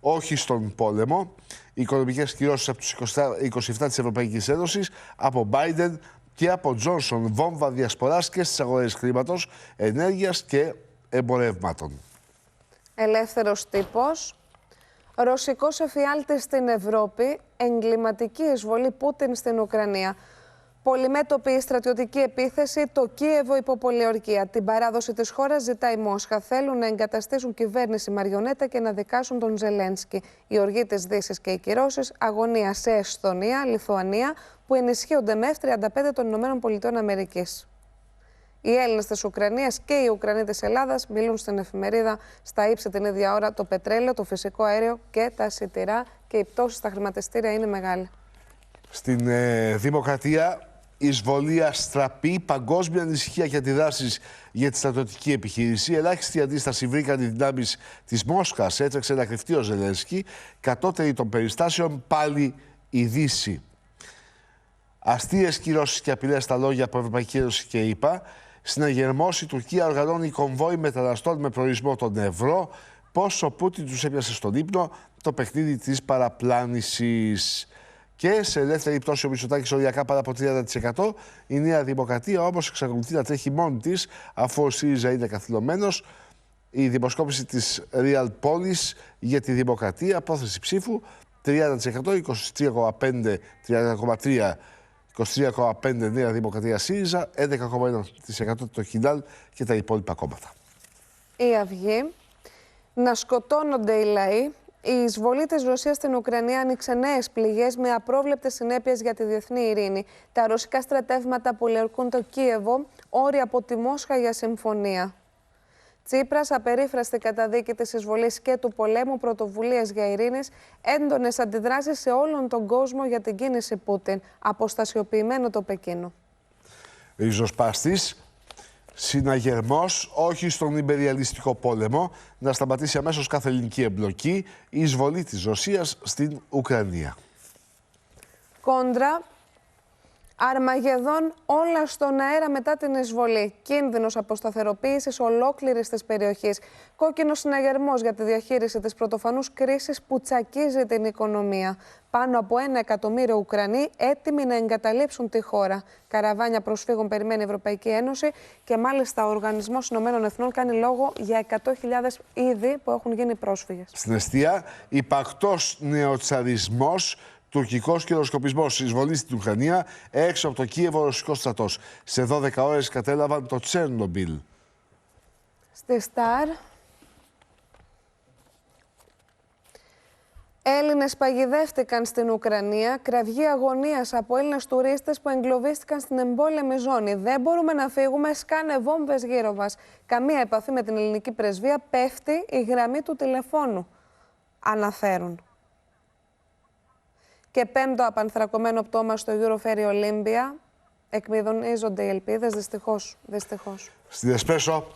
Όχι στον πόλεμο, οι οικονομικές κυρώσεις από τους 27 της Ευρωπαϊκής Ένωσης, από Biden και από Τζόνσον, βόμβα διασποράς και στις αγορές χρήματος, ενέργειας και εμπορεύματων. Ελεύθερος τύπος. Ρωσικός εφιάλτης στην Ευρώπη, εγκληματική εισβολή Πούτιν στην Ουκρανία. Πολυμέτωπη στρατιωτική επίθεση, το Κίεβο υπό πολιορκία. Την παράδοση της χώρας ζητάει η Μόσχα. Θέλουν να εγκαταστήσουν κυβέρνηση μαριονέτα και να δικάσουν τον Ζελένσκι. Η οργή της Δύσης και οι κυρώσεις, αγωνία σε Εσθονία, Λιθουανία, που ενισχύονται με F-35 των ΗΠΑ. Οι Έλληνες της Ουκρανίας και οι Ουκρανοί της Ελλάδας μιλούν στην εφημερίδα στα ύψη την ίδια ώρα. Το πετρέλαιο, το φυσικό αέριο και τα σιτηρά, και οι πτώσεις στα χρηματιστήρια είναι μεγάλη. Στην Δημοκρατία, εισβολή αστραπή, παγκόσμια ανησυχία και αντιδράσεις για τη στρατιωτική επιχείρηση. Ελάχιστη αντίσταση βρήκαν οι δυνάμεις της Μόσχας. Έτρεξε να κρυφτεί ο Ζελένσκι. Κατώτερη των περιστάσεων πάλι η Δύση. Αστείες κυρώσεις και απειλές στα λόγια από Ευρωπαϊκή Ένωση και ΗΠΑ. Συναγερμός, η Τουρκία οργανώνει κομβόι μεταναστών με προορισμό τον Ευρώ. Πώς ο Πούτιν τους έπιασε στον ύπνο, το παιχνίδι της παραπλάνησης. Και σε ελεύθερη πτώση ο Μητσοτάκης οριακά πάνω από 30%. Η Νέα Δημοκρατία όμως εξακολουθεί να τρέχει μόνη της, αφού ο ΣΥΡΙΖΑ είναι καθυλωμένος. Η δημοσκόπηση της Real Polis για τη Δημοκρατία, πρόθεση ψήφου 30%, 23,3% Νέα Δημοκρατία ΣΥΡΙΖΑ, 11,1% το Κιντάλ και τα υπόλοιπα κόμματα. Η Αυγή. Να σκοτώνονται οι λαοί. Η εισβολή της Ρωσίας στην Ουκρανία άνοιξε νέες πληγές με απρόβλεπτες συνέπειες για τη διεθνή ειρήνη. Τα ρωσικά στρατεύματα πολιορκούν το Κίεβο, όρια από τη Μόσχα για συμφωνία. Τσίπρας, απερίφραστη καταδίκη της εισβολής και του πολέμου, πρωτοβουλίες για ειρήνης, έντονες αντιδράσεις σε όλον τον κόσμο για την κίνηση Πούτιν. Αποστασιοποιημένο το Πεκίνο. Ριζοσπάστης. Συναγερμός, όχι στον ιμπεριαλιστικό πόλεμο, να σταματήσει αμέσως κάθε ελληνική εμπλοκή, η εισβολή της Ρωσίας στην Ουκρανία. Κόντρα, Αρμαγεδόν, όλα στον αέρα μετά την εισβολή. Κίνδυνος αποσταθεροποίησης ολόκληρης της περιοχής. Κόκκινος συναγερμός για τη διαχείριση της πρωτοφανούς κρίσης που τσακίζει την οικονομία. Πάνω από 1 εκατομμύριο Ουκρανοί έτοιμοι να εγκαταλείψουν τη χώρα. Καραβάνια προσφύγων περιμένει η Ευρωπαϊκή Ένωση και μάλιστα ο Οργανισμός Ηνωμένων Εθνών κάνει λόγο για 100.000 ήδη που έχουν γίνει πρόσφυγες. Στην εστία, υπαρκτός νεοτσαρισμός, τουρκικός κυροσκοπισμός, εισβολή στην Ουκρανία, έξω από το Κίεβο ρωσικός στρατός. Σε 12 ώρες κατέλαβαν το Τσέρνομπιλ. Στη Σταρ. Έλληνες παγιδεύτηκαν στην Ουκρανία, κραυγή αγωνίας από Έλληνες τουρίστες που εγκλωβίστηκαν στην εμπόλεμη ζώνη. Δεν μπορούμε να φύγουμε, σκάνε βόμβες γύρω μας. Καμία επαφή με την ελληνική πρεσβεία, πέφτει η γραμμή του τηλεφώνου, αναφέρουν. Και πέμπτο απανθρακωμένο πτώμα στο Euroferry Olympia. Εκμηδονίζονται οι ελπίδες, δυστυχώς. Στην Εσπρέσο,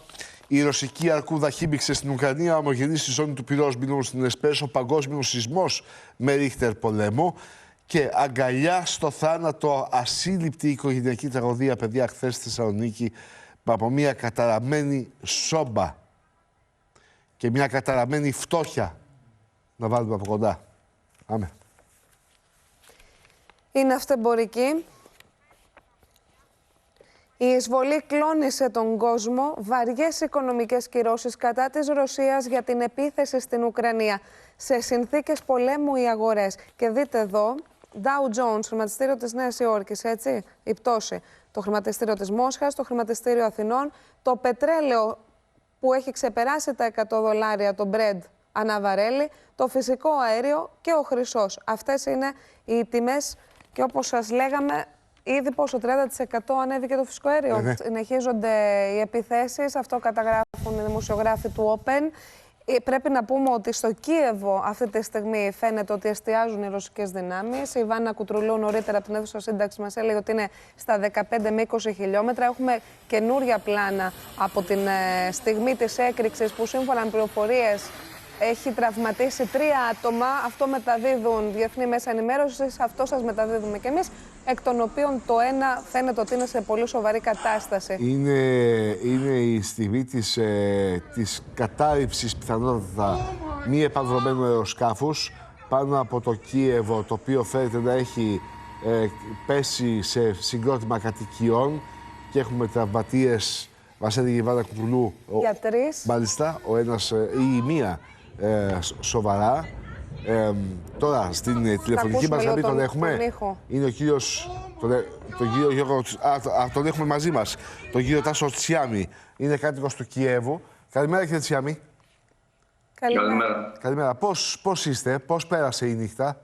η ρωσική αρκούδα χύμπηξε στην Ουκρανία, ομογενή στη ζώνη του πυρός. Μιλούμε στην Εσπρέσο, παγκόσμιος σεισμός με ρίχτερ πολέμου και αγκαλιά στο θάνατο, ασύλληπτη οικογενειακή τραγωδία, παιδιά, χθες στη Θεσσαλονίκη, από μια καταραμένη σόμπα και μια καταραμένη φτώχεια. Να βάλουμε από κοντά. Άμε. Είναι αυτεμπορική. Η εισβολή κλώνησε τον κόσμο, βαριές οικονομικές κυρώσεις κατά της Ρωσίας για την επίθεση στην Ουκρανία. Σε συνθήκες πολέμου οι αγορές. Και δείτε εδώ, Dow Jones, χρηματιστήριο της Νέας Υόρκης, έτσι, η πτώση. Το χρηματιστήριο της Μόσχας, το χρηματιστήριο Αθηνών, το πετρέλαιο που έχει ξεπεράσει τα $100, το Brent ανά βαρέλι, το φυσικό αέριο και ο χρυσός. Αυτές είναι οι τιμές και όπως σας λέγαμε, ήδη πόσο 30% ανέβηκε το φυσικό αέριο. Συνεχίζονται οι επιθέσεις, αυτό καταγράφουν οι δημοσιογράφοι του Open. Πρέπει να πούμε ότι στο Κίεβο αυτή τη στιγμή φαίνεται ότι εστιάζουν οι ρωσικές δυνάμεις. Η Βάννα Κουτρουλού νωρίτερα από την αίθουσα σύνταξη μας έλεγε ότι είναι στα 15 με 20 χιλιόμετρα. Έχουμε καινούρια πλάνα από την στιγμή της έκρηξης που σύμφωνα με πληροφορίες έχει τραυματίσει 3 άτομα. Αυτό μεταδίδουν διεθνή μέσα ενημέρωσης, αυτό σας μεταδίδουμε κι εμείς, εκ των οποίων το ένα φαίνεται ότι είναι σε πολύ σοβαρή κατάσταση. Είναι η στιγμή της κατάρριψης πιθανότατα μη επανδρομένου αεροσκάφους πάνω από το Κίεβο, το οποίο φαίνεται να έχει πέσει σε συγκρότημα κατοικιών και έχουμε τραυματίες. Μας έλεγε η Βάνα Κουτρουλού. Για 3. Μάλιστα, ο ένας ή η μία σοβαρά. Τώρα στην τηλεφωνική μας γραμμή τον έχουμε. Είναι ο κύριος. Τον κύριο Γιώργο. Τον έχουμε μαζί μας. Τον κύριο Τάσο Τσιάμι. Είναι κάτοικος του Κιέβου. Καλημέρα, κύριε Τσιάμι. Καλημέρα. Καλημέρα. Πώς είστε, πώς πέρασε η νύχτα?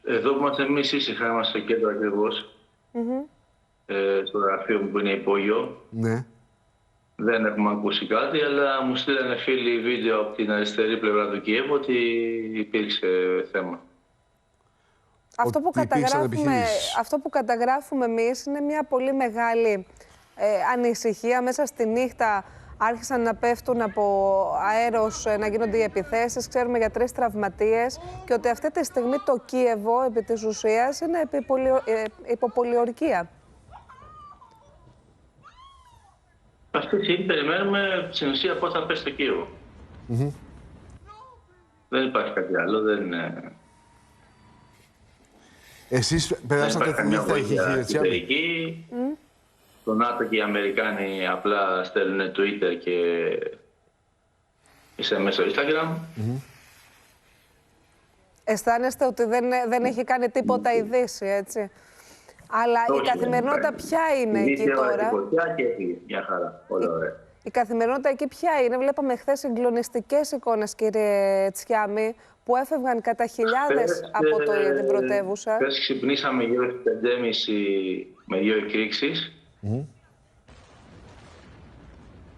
Εδώ που είμαστε εμείς ήσυχα, είμαστε στο κέντρο ακριβώς. Στο γραφείο μου που είναι υπόγειο. Ναι. Δεν έχουμε ακούσει κάτι, αλλά μου στείλανε φίλοι βίντεο από την αριστερή πλευρά του Κιέβου ότι υπήρξε θέμα. Αυτό που καταγράφουμε εμείς είναι μια πολύ μεγάλη ανησυχία. Μέσα στη νύχτα άρχισαν να πέφτουν από αέρος, να γίνονται οι επιθέσεις. Ξέρουμε για 3 τραυματίες και ότι αυτή τη στιγμή το Κίεβο, επί της ουσίας, είναι υπό πολιορκία. Αυτή τη στιγμή περιμένουμε στην ουσία πώς θα πέσει το Κίεβο. Δεν υπάρχει κάτι άλλο. Εσείς περάσατε τη νύχτα εκεί, κύριε Τσιάμι? Το ΝΑΤΟ και οι Αμερικάνοι απλά στέλνουν Twitter και σε μέσω Instagram. Αισθάνεστε ότι δεν έχει κάνει τίποτα η Δύση, έτσι? Αλλά η καθημερινότητα ποια είναι εκεί τώρα? Μια χαρά. Όλα ωραία. Η καθημερινότητα εκεί ποια είναι? Βλέπαμε χθες συγκλονιστικές εικόνες, κύριε Τσιάμι, που έφευγαν κατά χιλιάδες από την πρωτεύουσα. Χθες ξυπνήσαμε γύρω στις 5:30 με 2 εκρήξεις.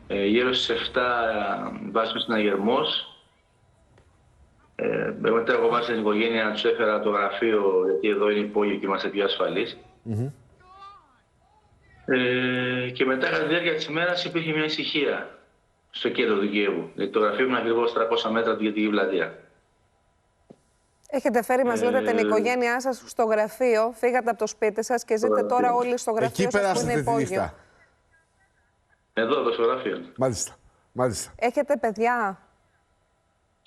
Γύρω στις 7 βάζουμε συναγερμός. Μετά εγώ βάζω την οικογένεια να τους έφερα το γραφείο, γιατί εδώ είναι υπόγειο και είμαστε πιο ασφαλείς. Και μετά κατά τη διάρκεια της ημέρας υπήρχε μια ησυχία στο κέντρο του Κιέβου. Γιατί το γραφείο είναι ακριβώς 300 μέτρα από την πλατεία. Έχετε φέρει, μας λέτε, την οικογένειά σας στο γραφείο, φύγατε από το σπίτι σας και ζείτε τώρα όλοι στο γραφείο σας που είναι υπόγειο. Εδώ στο γραφείο. Μάλιστα. Έχετε παιδιά?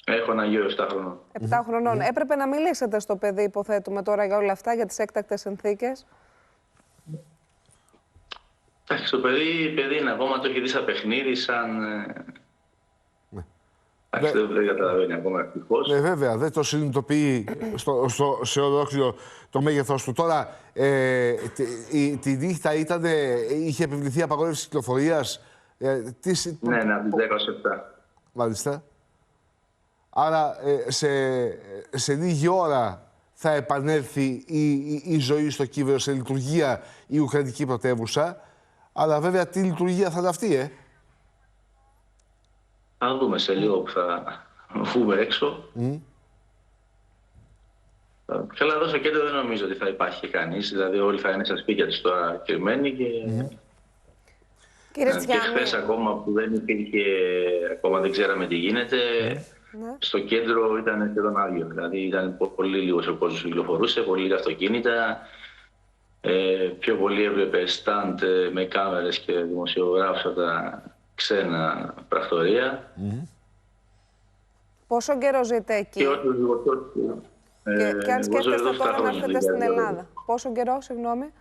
Έχω ένα γιο 7 χρονών. 7 χρονών. Έπρεπε να μιλήσετε στο παιδί, υποθέτουμε τώρα, για όλα αυτά, για τις έκτακτες συνθήκες. Εντάξει, το παιδί είναι ακόμα, το έχει δει σαν παιχνίδι, σαν... Δεν καταλαβαίνει ακόμα ευτυχώς. Ναι, βέβαια, δεν το συνειδητοποιεί σε ολόκληρο το μέγεθος του. Τώρα, τη νύχτα είχε επιβληθεί απαγόρευση κυκλοφορίας. Ναι, από τις 10 ως 7. Μάλιστα. Άρα σε λίγη ώρα θα επανέλθει η ζωή στο Κίεβο, σε λειτουργία η Ουκρανική πρωτεύουσα. Αλλά βέβαια τι λειτουργία θα είναι αυτή, Θα δούμε σε λίγο που θα βγούμε έξω. Καλά, εδώ στο κέντρο δεν νομίζω ότι θα υπάρχει κανείς. Δηλαδή όλοι θα είναι στα σπίτια τους τώρα κρυμμένοι και... Κύριε και Τσιάννη. χθες ακόμα που δεν υπήρχε, ακόμα δεν ξέραμε τι γίνεται, στο κέντρο ήταν σχεδόν άδειο. Δηλαδή ήταν πολύ λίγος ο κόσμος που κυκλοφορούσε, πολύ λίγα αυτοκίνητα. Πιο πολύ έβλεπε στάντ με κάμερες και δημοσιογράφους από τα ξένα πρακτορία. Πόσο καιρό ζείτε εκεί? Και αν σκέφτεστε τώρα να έρθετε στην Ελλάδα. Πόσο καιρό, συγγνώμη?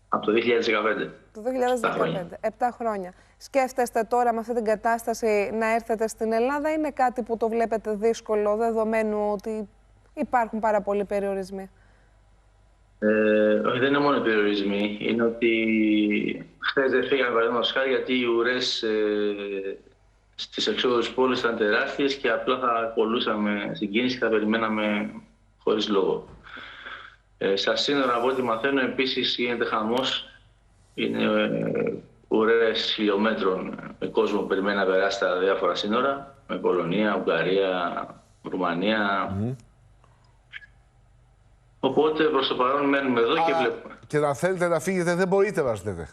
Από το 2015. Το 2015, 7 χρόνια. Σκέφτεστε τώρα με αυτή την κατάσταση να έρθετε στην Ελλάδα ή είναι κάτι που το βλέπετε δύσκολο, δεδομένου ότι υπάρχουν πάρα πολλοί περιορισμοί? Όχι, δεν είναι μόνο οι περιορισμοί. Είναι ότι χθες δεν φύγαμε, παραδείγματος χάρη, γιατί οι ουρές στις εξόδους πόλης ήταν τεράστιες και απλά θα κολλούσαμε στην κίνηση και θα περιμέναμε χωρίς λόγο. Στα σύνορα, από ό,τι μαθαίνω, επίσης γίνεται χαμός. Είναι ουρές χιλιόμετρων με κόσμο που περιμένει να περάσει στα διάφορα σύνορα, με Πολωνία, Ουγγαρία, Ρουμανία. Οπότε προς το παρόν μένουμε εδώ και βλέπουμε. Και να θέλετε να φύγετε δεν μπορείτε, μας λέτε.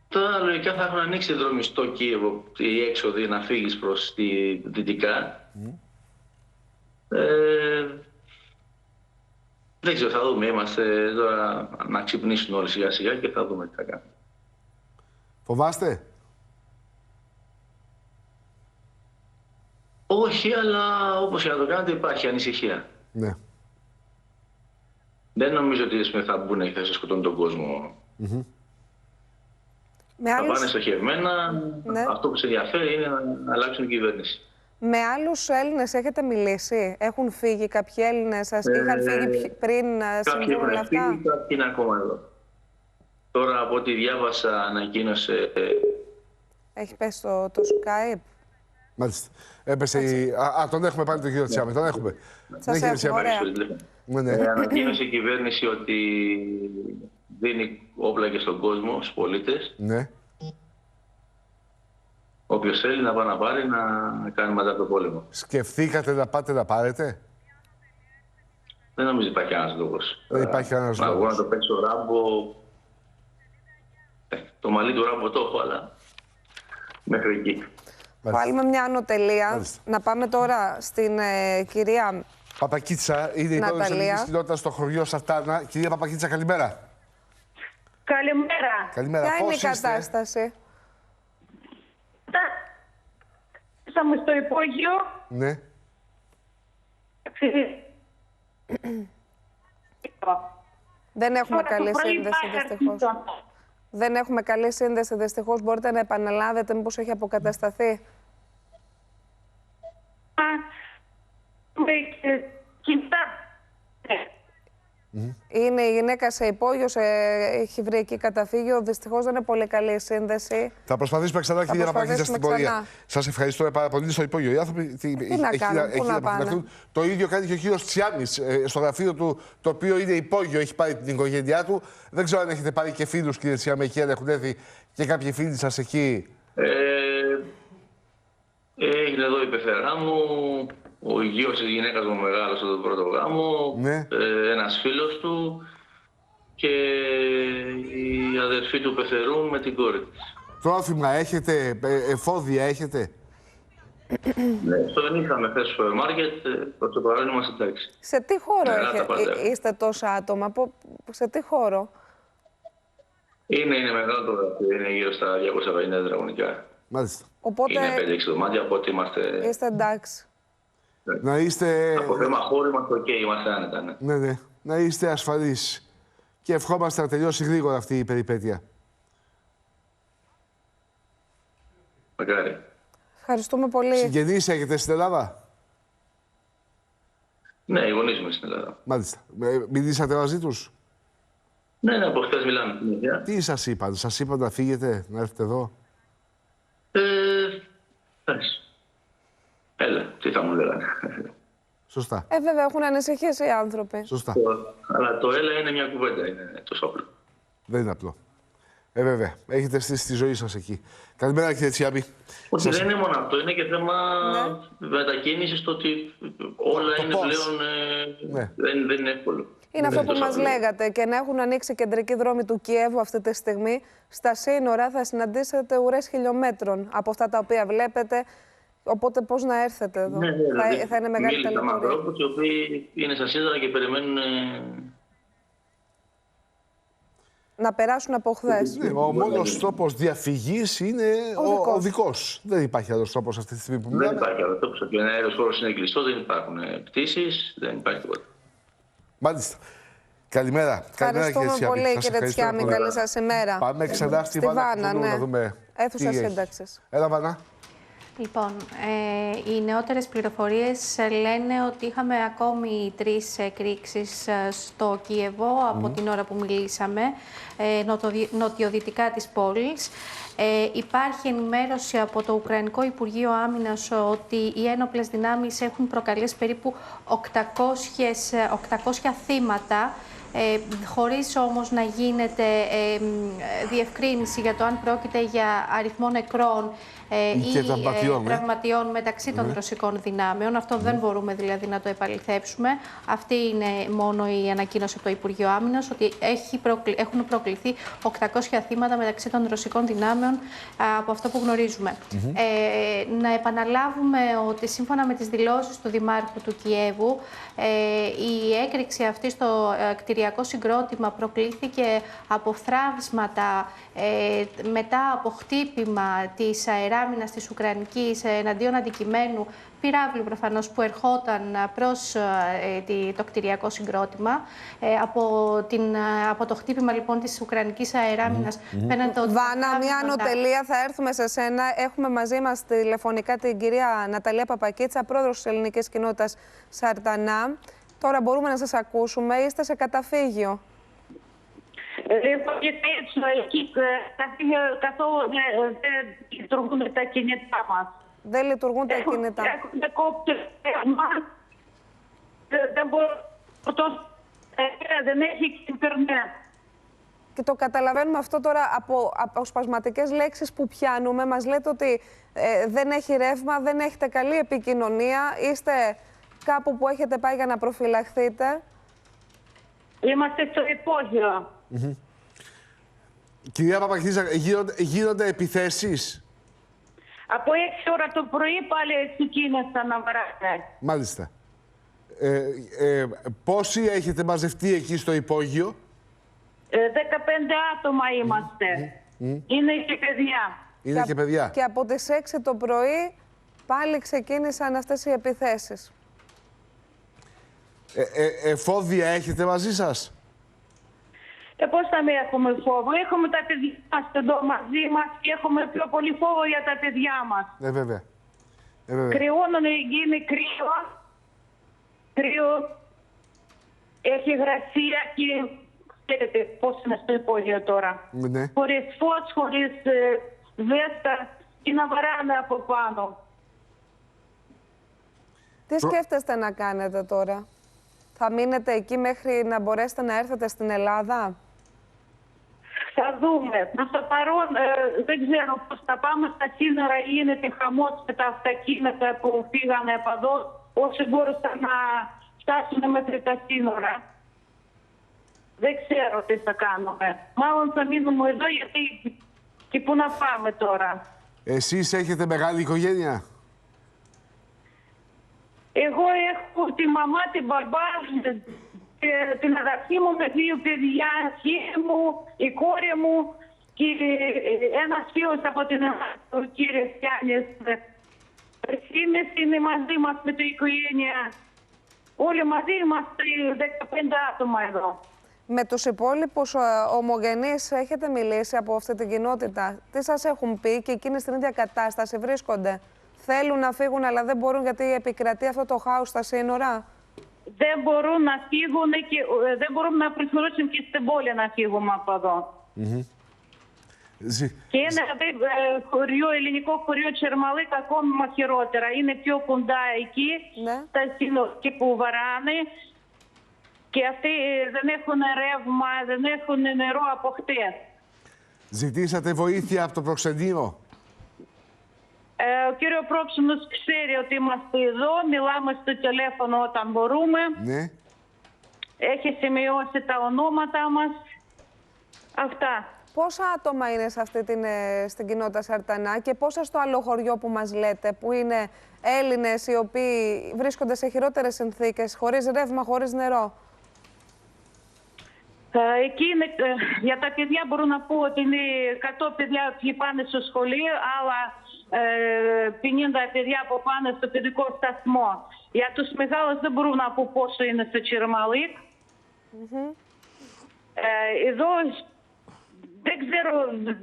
Τώρα λογικά θα έχουν ανοίξει οι δρόμοι στο Κίεβο, η έξοδοι να φύγεις προς τη δυτικά. Δεν ξέρω, θα δούμε. Είμαστε τώρα να ξυπνήσουν όλοι σιγά σιγά και θα δούμε τι θα κάνουμε. Φοβάστε? Όχι, αλλά όπως και να το κάνετε υπάρχει ανησυχία. Ναι. Δεν νομίζω ότι θα μπουν και θα σκοτώνουν τον κόσμο. Θα πάνε στοχευμένα. Ναι. Αυτό που σε ενδιαφέρει είναι να αλλάξουν κυβέρνηση. Με άλλους Έλληνες έχετε μιλήσει? Έχουν φύγει κάποιοι Έλληνες? Είχαν φύγει πριν συμβούν όλα αυτά? Κάποιοι είναι ακόμα εδώ. Τώρα από ό,τι διάβασα ανακοίνωσε... Έχει πέσει το Skype. Μάλιστα. Έπεσε τον έχουμε πάλι τον κύριο Τσιάμι. Τον έχουμε. Σας έχουμε, ωραία. Ανακοίνωσε η κυβέρνηση ότι δίνει όπλα και στον κόσμο, στους πολίτες. Ναι. Όποιος θέλει να πάει να πάρει, να κάνει μετά το πόλεμο. Σκεφτήκατε να πάτε να πάρετε? Δεν νομίζω υπάρχει κανένας λόγος. Δεν υπάρχει κανένας λόγος. Να βγω να το παίξω Ράμπο. Το μαλλί του Ράμπο το έχω, αλλά μέχρι εκεί. Βάλουμε μια ανωτελεία. Να πάμε τώρα στην κυρία Παπακίτσα. Είναι η πρόεδρος της ελληνικής κοινότητας στο χωριό Σαρτάνα. Κυρία Παπακίτσα, καλημέρα. Καλημέρα. Καλημέρα. Ποια είναι η κατάσταση? Ήρθαμε στο υπόγειο. Ναι. Δεν έχουμε καλή σύνδεση, δυστυχώς. Δεν έχουμε καλή σύνδεση, δυστυχώς. Μπορείτε να επαναλάβετε, μήπως έχει αποκατασταθεί? Είναι η γυναίκα σε υπόγειο, έχει βρει εκεί καταφύγιο. Δυστυχώς δεν είναι πολύ καλή η σύνδεση. Θα προσπαθήσουμε ξανά, κυρία Παπακίτσα, στην πορεία. Σας ευχαριστώ πάρα πολύ. Στο υπόγειο οι άνθρωποι τι να κάνουν, πού να πάνε? Το ίδιο κάνει και ο κύριος Τσιάμις στο γραφείο του, το οποίο είναι υπόγειο. Έχει πάρει την οικογένειά του. Δεν ξέρω αν έχετε πάρει και φίλους, κύριε Τσιάμι, εκεί, αν έχουν έρθει και κάποιοι φίλοι σας εκεί. Έγινε εδώ η πεθερά μου. Ο γιος της γυναίκας μου μεγάλωσε τον πρώτο γάμο, ναι. Ένας φίλος του και η αδερφή του πεθερού με την κόρη της. Τρόφιμα έχετε, εφόδια έχετε? Ναι, δεν είχαμε χθες στο σούπερ μάρκετ, προς το παρόν είμαστε εντάξει. Σε τι χώρο είστε τόσα άτομα, σε τι χώρο? Είναι μεγάλο το γραφείο, είναι γύρω στα 250 τετραγωνικά. Μάλιστα. Οπότε... Είναι 5-6 δωμάτια, οπότε είμαστε... Είστε εντάξει. Να είστε... Από θέμα χώρου είμαστε οκ, είμαστε άνετα, ναι. Ναι, ναι. Να είστε ασφαλείς. Και ευχόμαστε να τελειώσει γρήγορα αυτή η περιπέτεια. Μακάρι. Ευχαριστούμε πολύ. Συγγενείς έχετε στην Ελλάδα? Ναι, οι γονείς μου στην Ελλάδα. Μάλιστα. Μιλήσατε μαζί τους? Ναι, από χθες μιλάμε. Τι σας είπαν? Σας είπαν να φύγετε, να έρθετε εδώ? Εντάξει. Έλα, τι θα μου λέγανε. Σωστά. Βέβαια, έχουν ανησυχήσει οι άνθρωποι. Σωστά. Αλλά το έλα είναι μια κουβέντα, είναι τόσο απλό. Δεν είναι απλό. Βέβαια. Έχετε στήσει τη ζωή σας εκεί. Καλημέρα, κύριε Τσιάμπη. Όχι, δεν είναι μόνο αυτό. Είναι και θέμα μετακίνησης, το ότι όλα είναι πλέον. Δεν είναι εύκολο. Είναι αυτό που μας λέγατε, και να έχουν ανοίξει κεντρικοί δρόμοι του Κιέβου αυτή τη στιγμή. Στα σύνορα θα συναντήσετε ουρές χιλιόμετρων από αυτά τα οποία βλέπετε. Οπότε πώς να έρθετε εδώ. Θα είναι μεγάλη ταλαιπωρία. Μίλησα με ανθρώπους οι οποίοι είναι στα σύνορα και περιμένουν να περάσουν από χθες. Ο μόνος τρόπος διαφυγής είναι ο οδικός. Δεν υπάρχει άλλος τρόπος αυτή τη στιγμή που μιλάμε. Δεν υπάρχει άλλος τρόπος. Ο αέρος χώρος είναι κλειστό, δεν υπάρχουν πτήσεις, δεν υπάρχει τίποτα. Μάλιστα. Καλημέρα. Ευχαριστούμε πολύ, κύριε Τσιάμη. Καλή σας ημέρα. Πάμε ξανά στη Βάνα, να δούμε. Αίθουσα σύνταξης. Έλα, Βάνα. Λοιπόν, οι νεότερες πληροφορίες λένε ότι είχαμε ακόμη 3 εκρήξεις στο Κίεβο από την ώρα που μιλήσαμε, νοτιοδυτικά της πόλης. Υπάρχει ενημέρωση από το Ουκρανικό Υπουργείο Άμυνας ότι οι ένοπλες δυνάμεις έχουν προκαλέσει περίπου 800 θύματα, χωρίς όμως να γίνεται διευκρίνηση για το αν πρόκειται για αριθμό νεκρών ή τραυματιών μεταξύ των ρωσικών δυνάμεων. Αυτό δεν μπορούμε δηλαδή να το επαληθεύσουμε. Αυτή είναι μόνο η ανακοίνωση από το Υπουργείο Άμυνας, ότι έχουν προκληθεί 800 θύματα μεταξύ των ρωσικών δυνάμεων από αυτό που γνωρίζουμε. Να επαναλάβουμε ότι σύμφωνα με τις δηλώσεις του Δημάρχου του Κιέβου, η έκρηξη αυτή στο κτηριακό συγκρότημα προκλήθηκε από θραύσματα μετά από χτύπημα της αεράμινας της Ουκρανικής εναντίον αντικειμένου πυράβλου προφανώς που ερχόταν προς το κτηριακό συγκρότημα. Από το χτύπημα λοιπόν της Ουκρανικής αεράμινας φαίνεται ότι... Βάνα, μια ανωτελεία, θα έρθουμε σε σένα. Έχουμε μαζί μας τηλεφωνικά την κυρία Ναταλία Παπακίτσα, πρόεδρος της ελληνικής κοινότητας Σαρτανά. Τώρα μπορούμε να σας ακούσουμε. Είστε σε καταφύγιο. Λοιπόν, εκεί καθόλου δεν λειτουργούν τα κινητά μας. Δεν λειτουργούν τα κινητά. Έχουμε κόψει δεν μπορώ, δεν έχει ίντερνετ. Και το καταλαβαίνουμε αυτό τώρα από αποσπασματικές λέξεις που πιάνουμε. Μας λέτε ότι δεν έχει ρεύμα, δεν έχετε καλή επικοινωνία. Είστε κάπου που έχετε πάει για να προφυλαχθείτε. Είμαστε στο υπόγειο. Κυρία Παπακίτσα, γίνονται επιθέσεις? Από 6 ώρα το πρωί πάλι ξεκίνησαν να βράδυ. Μάλιστα. Πόσοι έχετε μαζευτεί εκεί στο υπόγειο? 15 άτομα είμαστε. Είναι και παιδιά. Είναι και παιδιά. Και από τις 6 το πρωί πάλι ξεκίνησαν αυτές οι επιθέσεις. Εφόδια έχετε μαζί σας? Πώς θα μην έχουμε φόβο. Έχουμε τα παιδιά μας εδώ μαζί μας και έχουμε πιο πολύ φόβο για τα παιδιά μας. Βέβαια. Κρυώνουν, γίνει κρύο. Κρύο. Έχει υγρασία και ξέρετε πώς είναι στο υπόγειο τώρα. Ναι. Χωρίς φως, χωρίς βέστα και να βαράνε από πάνω. Τι σκέφτεστε να κάνετε τώρα? Θα μείνετε εκεί μέχρι να μπορέσετε να έρθετε στην Ελλάδα? Θα δούμε. Προς το παρόν δεν ξέρω πώς θα πάμε στα σύνορα. Γίνεται χαμός με τα αυτοκίνητα που φύγανε από εδώ. Όσοι μπορούσαν να φτάσουν μέχρι τα σύνορα. Δεν ξέρω τι θα κάνουμε. Μάλλον θα μείνουμε εδώ γιατί και πού να πάμε τώρα. Εσείς έχετε μεγάλη οικογένεια? Εγώ έχω τη μαμά, την μπαμπά, την αδερφή μου με 2 παιδιά, μου, η κόρη μου και ένας φίλος από την Ελλάδα, ο κύριος Γιάννης. Εμείς είναι μαζί μας με την οικογένεια. Όλοι μαζί είμαστε 15 άτομα εδώ. Με τους υπόλοιπους ομογενείς έχετε μιλήσει από αυτή την κοινότητα? Τι σας έχουν πει και εκείνοι στην ίδια κατάσταση βρίσκονται? Θέλουν να φύγουν αλλά δεν μπορούν γιατί επικρατεί αυτό το χάος στα σύνορα? Δεν μπορούν να φύγουν και δεν μπορούμε να προχωρήσουμε και στην πόλη να φύγουμε από εδώ. Και ένα χωριό, ελληνικό χωριό Τσερμαλίκ, ακόμα χειρότερα. Είναι πιο κοντά εκεί, τα συνοχή που βαράνε. Και αυτοί δεν έχουν ρεύμα, δεν έχουν νερό από χτες. Ζητήσατε βοήθεια από το προξενείο? Ο κύριο πρόξενος ξέρει ότι είμαστε εδώ, μιλάμε στο τηλέφωνο όταν μπορούμε. Ναι. Έχει σημειώσει τα ονόματα μας. Αυτά. Πόσα άτομα είναι σε στην κοινότητα Σαρτανά και πόσα στο άλλο χωριό που μας λέτε, που είναι Έλληνες οι οποίοι βρίσκονται σε χειρότερες συνθήκες, χωρίς ρεύμα, χωρίς νερό? Εκεί είναι, για τα παιδιά μπορώ να πω ότι είναι 100 παιδιά που πάνε στο σχολείο, αλλά 50 παιδιά που πάνε στο παιδικό σταθμό. Για τους μεγάλους δεν μπορώ να πω πόσο είναι στο Τσερμαλίκ. Εδώ δεν ξέρω,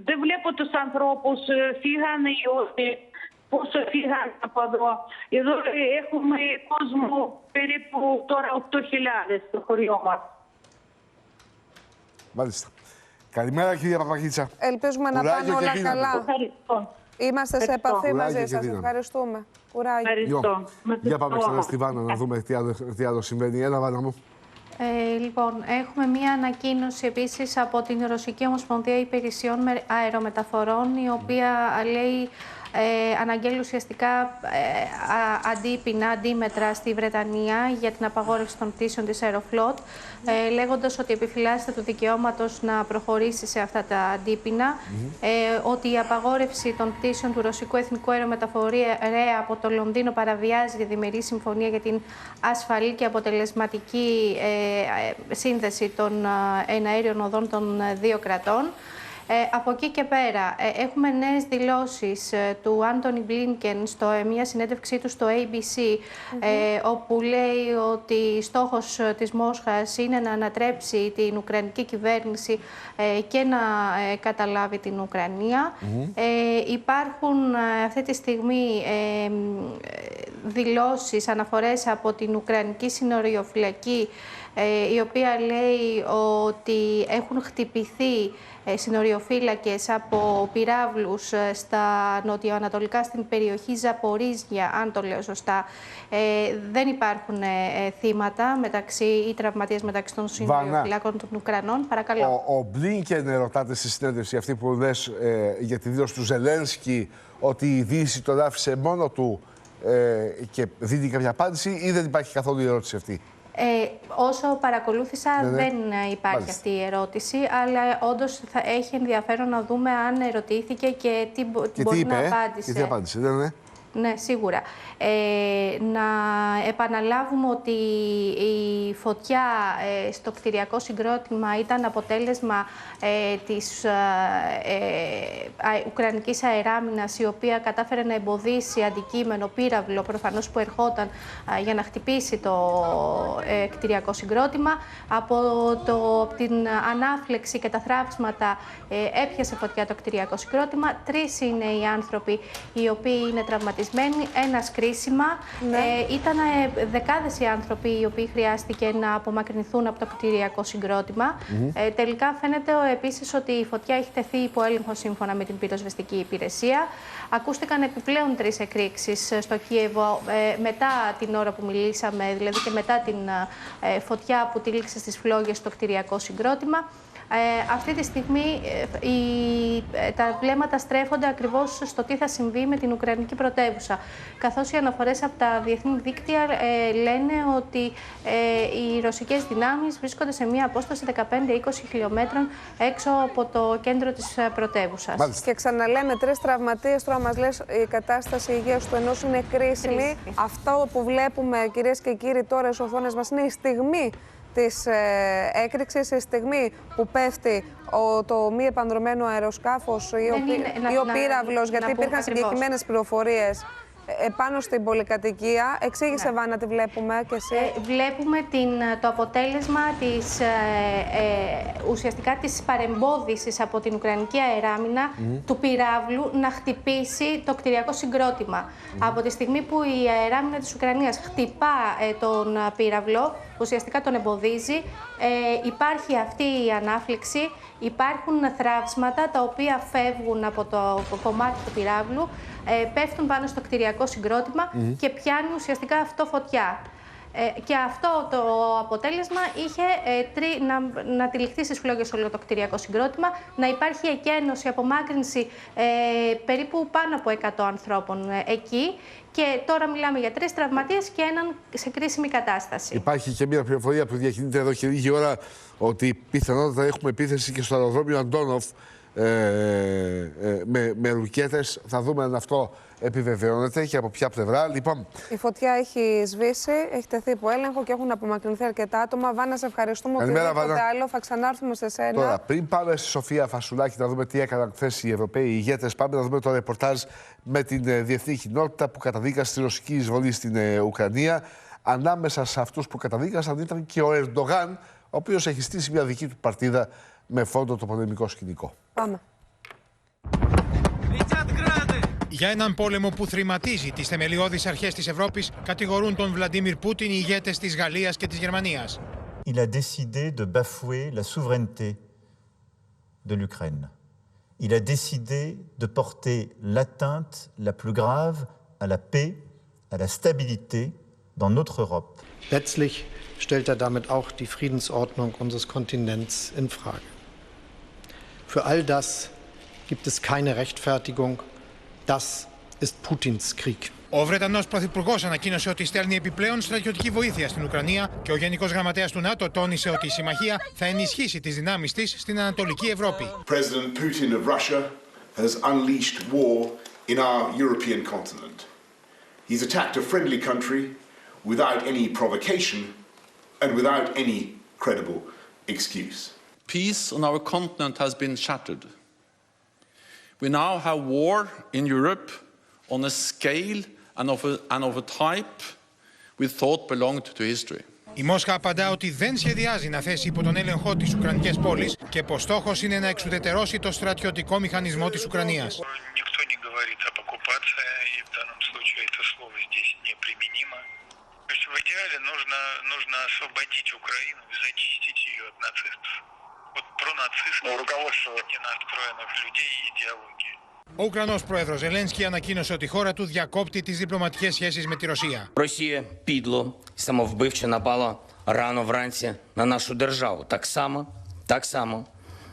δεν βλέπω τους ανθρώπους, φύγανε ή όχι, πόσο φύγανε από εδώ. Εδώ έχουμε κόσμο περίπου τώρα 8.000 στο χωριό μας. Μάλιστα. Καλημέρα, κυρία Παπαγίτσα. Ελπίζουμε να πάνε όλα καλά. Είμαστε σε επαφή μαζί σας. Ευχαριστούμε. Κουράγιο. Ευχαριστώ. Για πάμε ξανά στη Βάνα να δούμε τι άλλο συμβαίνει. Έλα, Βάνα μου. Λοιπόν, έχουμε μία ανακοίνωση επίσης από την Ρωσική Ομοσπονδία Υπηρεσιών Αερομεταφορών, η οποία λέει αναγγέλει ουσιαστικά αντίπεινα, αντίμετρα στη Βρετανία για την απαγόρευση των πτήσεων της Aeroflot, λέγοντας ότι επιφυλάσσεται του δικαιώματος να προχωρήσει σε αυτά τα αντίπεινα, ότι η απαγόρευση των πτήσεων του Ρωσικού Εθνικού Αερομεταφορία από το Λονδίνο παραβιάζει τη διμερή συμφωνία για την ασφαλή και αποτελεσματική σύνδεση των εναέριων οδών των δύο κρατών. Από εκεί και πέρα έχουμε νέες δηλώσεις του Άντονι Μπλίνκεν στο μια συνέντευξή του στο ABC, όπου λέει ότι στόχος της Μόσχας είναι να ανατρέψει την Ουκρανική κυβέρνηση και να καταλάβει την Ουκρανία. Υπάρχουν αυτή τη στιγμή δηλώσεις, αναφορές από την Ουκρανική συνοριοφυλακή, η οποία λέει ότι έχουν χτυπηθεί συνοριοφύλακες από πυράβλους στα νοτιοανατολικά στην περιοχή Ζαπορίζια, αν το λέω σωστά. Δεν υπάρχουν θύματα ή τραυματίες μεταξύ των συνοριοφυλάκων των Ουκρανών. Παρακαλώ. Ο Μπλίνκεν ρωτάτε στη συνέντευξη αυτή που λες για τη δήλωση του Ζελένσκι ότι η Δύση τον άφησε μόνο του και δίνει κάποια απάντηση, ή δεν υπάρχει καθόλου η ερώτηση αυτή? Όσο παρακολούθησα, δεν υπάρχει αυτή η ερώτηση, αλλά όντως θα έχει ενδιαφέρον να δούμε αν ερωτήθηκε και τι μπορεί να απάντησε. Και τι απάντησε, δεν είναι? Ναι, σίγουρα. Να επαναλάβουμε ότι η φωτιά στο κτηριακό συγκρότημα ήταν αποτέλεσμα της Ουκρανικής αεράμινας, η οποία κατάφερε να εμποδίσει αντικείμενο, πύραυλο προφανώς, που ερχόταν για να χτυπήσει το κτηριακό συγκρότημα. Από την ανάφλεξη και τα θράψματα έπιασε φωτιά το κτηριακό συγκρότημα. 3 είναι οι άνθρωποι οι οποίοι είναι τραυματισμένοι. Ένας κρίσιμα. Ήταν δεκάδες οι άνθρωποι οι οποίοι χρειάστηκε να απομακρυνθούν από το κτηριακό συγκρότημα. Τελικά φαίνεται επίσης ότι η φωτιά έχει τεθεί υπό έλεγχο σύμφωνα με την πυροσβεστική υπηρεσία. Ακούστηκαν επιπλέον 3 εκρήξεις στο Κίεβο μετά την ώρα που μιλήσαμε, δηλαδή και μετά την φωτιά που τύλιξε στις φλόγες στο κτηριακό συγκρότημα. Αυτή τη στιγμή τα βλέμματα στρέφονται ακριβώς στο τι θα συμβεί με την Ουκρανική πρωτεύουσα. Καθώς οι αναφορές από τα διεθνή δίκτυα λένε ότι οι ρωσικές δυνάμεις βρίσκονται σε μια απόσταση 15-20 χιλιόμετρων έξω από το κέντρο της πρωτεύουσας. Μάλιστα. Και ξαναλέμε 3 τραυματίες. Τώρα μας λες η κατάσταση υγείας του ενός είναι κρίσιμη. Αυτό που βλέπουμε, κυρίες και κύριοι, τώρα στις οθόνες μας είναι η στιγμή της έκρηξης, η στιγμή που πέφτει το μη επανδρωμένο αεροσκάφος ή ο πύραυλος, γιατί υπήρχαν συγκεκριμένες πληροφορίες επάνω στην πολυκατοικία. Εξήγησε, ναι. Βάνα, τι βλέπουμε και εσύ. Βλέπουμε το αποτέλεσμα ουσιαστικά της παρεμπόδισης από την Ουκρανική αεράμινα του πυράβλου να χτυπήσει το κτηριακό συγκρότημα. Από τη στιγμή που η αεράμινα της Ουκρανίας χτυπά τον πύραυλο, ουσιαστικά τον εμποδίζει, υπάρχει αυτή η ανάφλεξη, υπάρχουν θραύσματα τα οποία φεύγουν από το κομμάτι του πυράβλου, πέφτουν πάνω στο κτηριακό συγκρότημα και πιάνει ουσιαστικά αυτό φωτιά. Και αυτό το αποτέλεσμα είχε να τυλιχθεί στις φλόγες όλο το κτηριακό συγκρότημα, να υπάρχει εκένωση, απομάκρυνση περίπου πάνω από 100 ανθρώπων εκεί. Και τώρα μιλάμε για 3 τραυματίες και έναν σε κρίσιμη κατάσταση. Υπάρχει και μια πληροφορία που διακινείται εδώ και λίγη ώρα ότι πιθανότατα έχουμε επίθεση και στο αεροδρόμιο Αντόνοφ με ρουκέτες. Θα δούμε αν αυτό επιβεβαιώνεται και από ποια πλευρά. Λοιπόν, η φωτιά έχει σβήσει, έχει τεθεί υπό έλεγχο και έχουν απομακρυνθεί αρκετά άτομα. Βάνα, σε ευχαριστούμε. Οτιδήποτε άλλο, θα ξανάρθουμε σε σένα. Τώρα, πριν πάμε στη Σοφία Φασουλάκη να δούμε τι έκαναν χθες οι Ευρωπαίοι ηγέτες, πάμε να δούμε το ρεπορτάζ με την διεθνή κοινότητα που καταδίκασε τη ρωσική εισβολή στην Ουκρανία. Ανάμεσα σε αυτούς που καταδίκασαν ήταν και ο Ερντογάν, ο οποίος έχει στήσει μια δική του παρτίδα με φόντο το πολεμικό σκηνικό. Πάμε. Για έναν πόλεμο που θρηματίζει τις θεμελιώδεις αρχές της Ευρώπης, κατηγορούν τον Βλαντίμιρ Πούτιν οι ηγέτες της Γαλλίας και της Γερμανίας. Il a décidé de bafouer la souveraineté de l'Ukraine. Il a décidé de porter l'atteinte la plus grave à la paix, à la stabilité dans notre Europe. Letztlich stellt er damit auch die Friedensordnung unseres Kontinents in Frage. Für all das gibt es keine Rechtfertigung. Das ist Putins Krieg. Ο Βρετανός Πρωθυπουργός ανακοίνωσε ότι στέλνει επιπλέον στρατιωτική βοήθεια στην Ουκρανία και ο Γενικός Γραμματέας του ΝΑΤΟ τόνισε ότι η συμμαχία θα ενισχύσει τις δυνάμεις της στην Ανατολική Ευρώπη. President Putin of Russia has unleashed war in our European continent. He's attacked a friendly country without any provocation and without any credible excuse. Peace on our continent has been shattered. We now have war in Europe on a scale and of a type we thought belonged to history. Η Μόσχα απαντά ότι δεν σχεδιάζει να θέσει υπό τον έλεγχο τις Ουκρανικές πόλεις και πως στόχος είναι να εξουδετερώσει το στρατιωτικό μηχανισμό της Ουκρανίας. Ο Ουκρανός πρόεδρος Ζελένσκι ανακοίνωσε ότι η χώρα του διακόπτει τις διπλωματικές σχέσεις με τη Ρωσία. Росія підло, самовбивче напала рано вранці на нашу державу. Так само,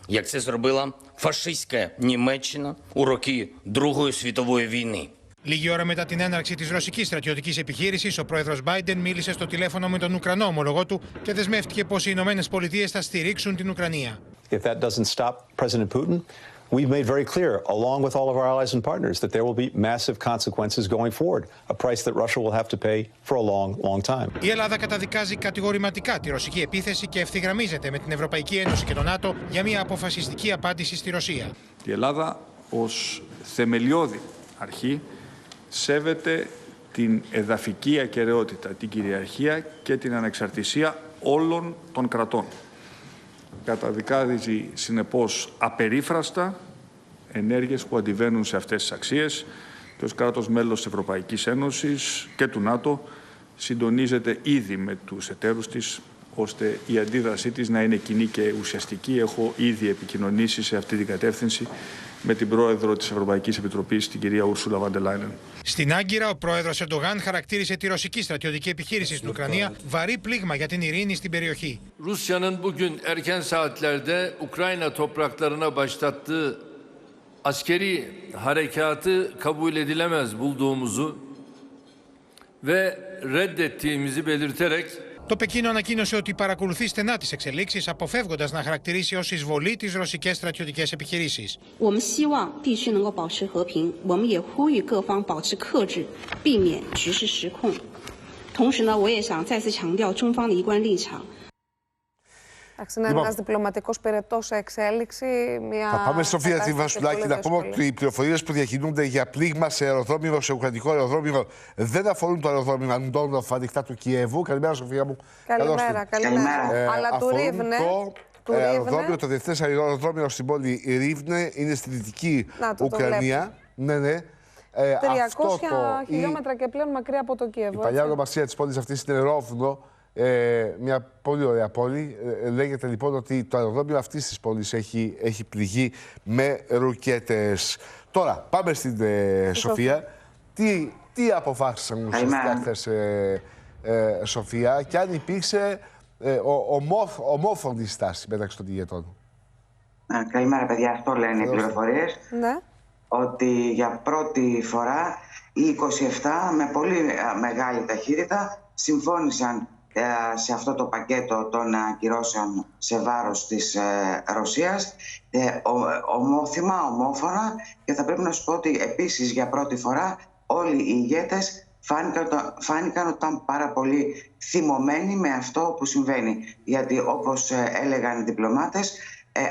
як це зробила фашистська Німеччина у роки Другої світової війни. Λίγη ώρα μετά την έναρξη της ρωσικής στρατιωτικής επιχείρησης, ο πρόεδρος Μπάιντεν μίλησε στο τηλέφωνο με τον Ουκρανό ομολογό του και δεσμεύτηκε πως οι Ηνωμένες Πολιτείες θα στηρίξουν την Ουκρανία. If that doesn't stop President Putin, we've made very clear, along with all of our allies and partners, that there will be massive consequences going forward, a price that Russia will have to pay for a long, long time. Η Ελλάδα καταδικάζει κατηγορηματικά τη ρωσική επίθεση και ευθυγραμμίζεται με την Ευρωπαϊκή Ένωση και τον ΝΑΤΟ για μια αποφασιστική απάντηση στη Ρωσία. Η Ελλάδα ως θεμελιώδη αρχή σέβεται την εδαφική ακεραιότητα, την κυριαρχία και την ανεξαρτησία όλων των κρατών. Καταδικάζει συνεπώς απερίφραστα ενέργειες που αντιβαίνουν σε αυτές τις αξίες και ως κράτος μέλος της Ευρωπαϊκής Ένωσης και του ΝΑΤΟ συντονίζεται ήδη με τους εταίρους της ώστε η αντίδρασή της να είναι κοινή και ουσιαστική. Έχω ήδη επικοινωνήσει σε αυτή την κατεύθυνση με την πρόεδρο της Ευρωπαϊκής Επιτροπής, την κυρία Ursula von der Leyen. Στην Άγκυρα, ο πρόεδρος Ερντογάν χαρακτήρισε τη ρωσική στρατιωτική επιχείρηση στην Ουκρανία βαρύ πλήγμα για την ειρήνη στην περιοχή. Rusya'nın bugün erken saatlerde Ukrayna topraklarına başlattığı askeri harekatı kabul edilemez bulduğumuzu ve reddettiğimizi belirterek Το Πεκίνο ανακοίνωσε ότι παρακολουθεί στενά τις εξελίξεις, αποφεύγοντας να χαρακτηρίσει ως εισβολή τις ρωσικές στρατιωτικές επιχειρήσεις. Είναι ένας διπλωματικός πυρετός σε εξέλιξη. Θα πάμε στη Σοφία τη Βασουλάκη να πούμε ότι οι πληροφορίες που διακινούνται για πλήγμα σε αεροδρόμιο, σε ουκρανικό αεροδρόμιο, δεν αφορούν το αεροδρόμιο Αντώνοφ ανοιχτά του Κιέβου. Καλημέρα, Σοφία μου. Καλημέρα. Αλλά του Ρίβνε. Το αεροδρόμιο, το διεθνές αεροδρόμιο στην πόλη Ρίβνε είναι στη δυτική Ουκρανία. Ναι. 300 χιλιόμετρα και πλέον μακριά από το Κιέβο. Η παλιά ονομασία της πόλης αυτής είναι Ρόβνο. Μια πολύ ωραία πόλη. Λέγεται λοιπόν ότι το αεροδρόμιο αυτής της πόλης έχει πληγεί με ρουκέτες. Τώρα, πάμε στην Σοφία. Τι αποφάσισαν ουσιαστικά χθες, Σοφία, και αν υπήρξε ομόφωνη στάση μεταξύ των ηγετών? Καλημέρα, παιδιά. Αυτό λένε οι πληροφορίες. Ναι. Ότι για πρώτη φορά οι 27 με πολύ μεγάλη ταχύτητα συμφώνησαν σε αυτό το πακέτο των κυρώσεων σε βάρος της Ρωσίας, ομόθυμα, ομόφωνα, και θα πρέπει να σου πω ότι επίσης για πρώτη φορά όλοι οι ηγέτες φάνηκαν ότι ήταν πάρα πολύ θυμωμένοι με αυτό που συμβαίνει. Γιατί όπως έλεγαν οι διπλωμάτες,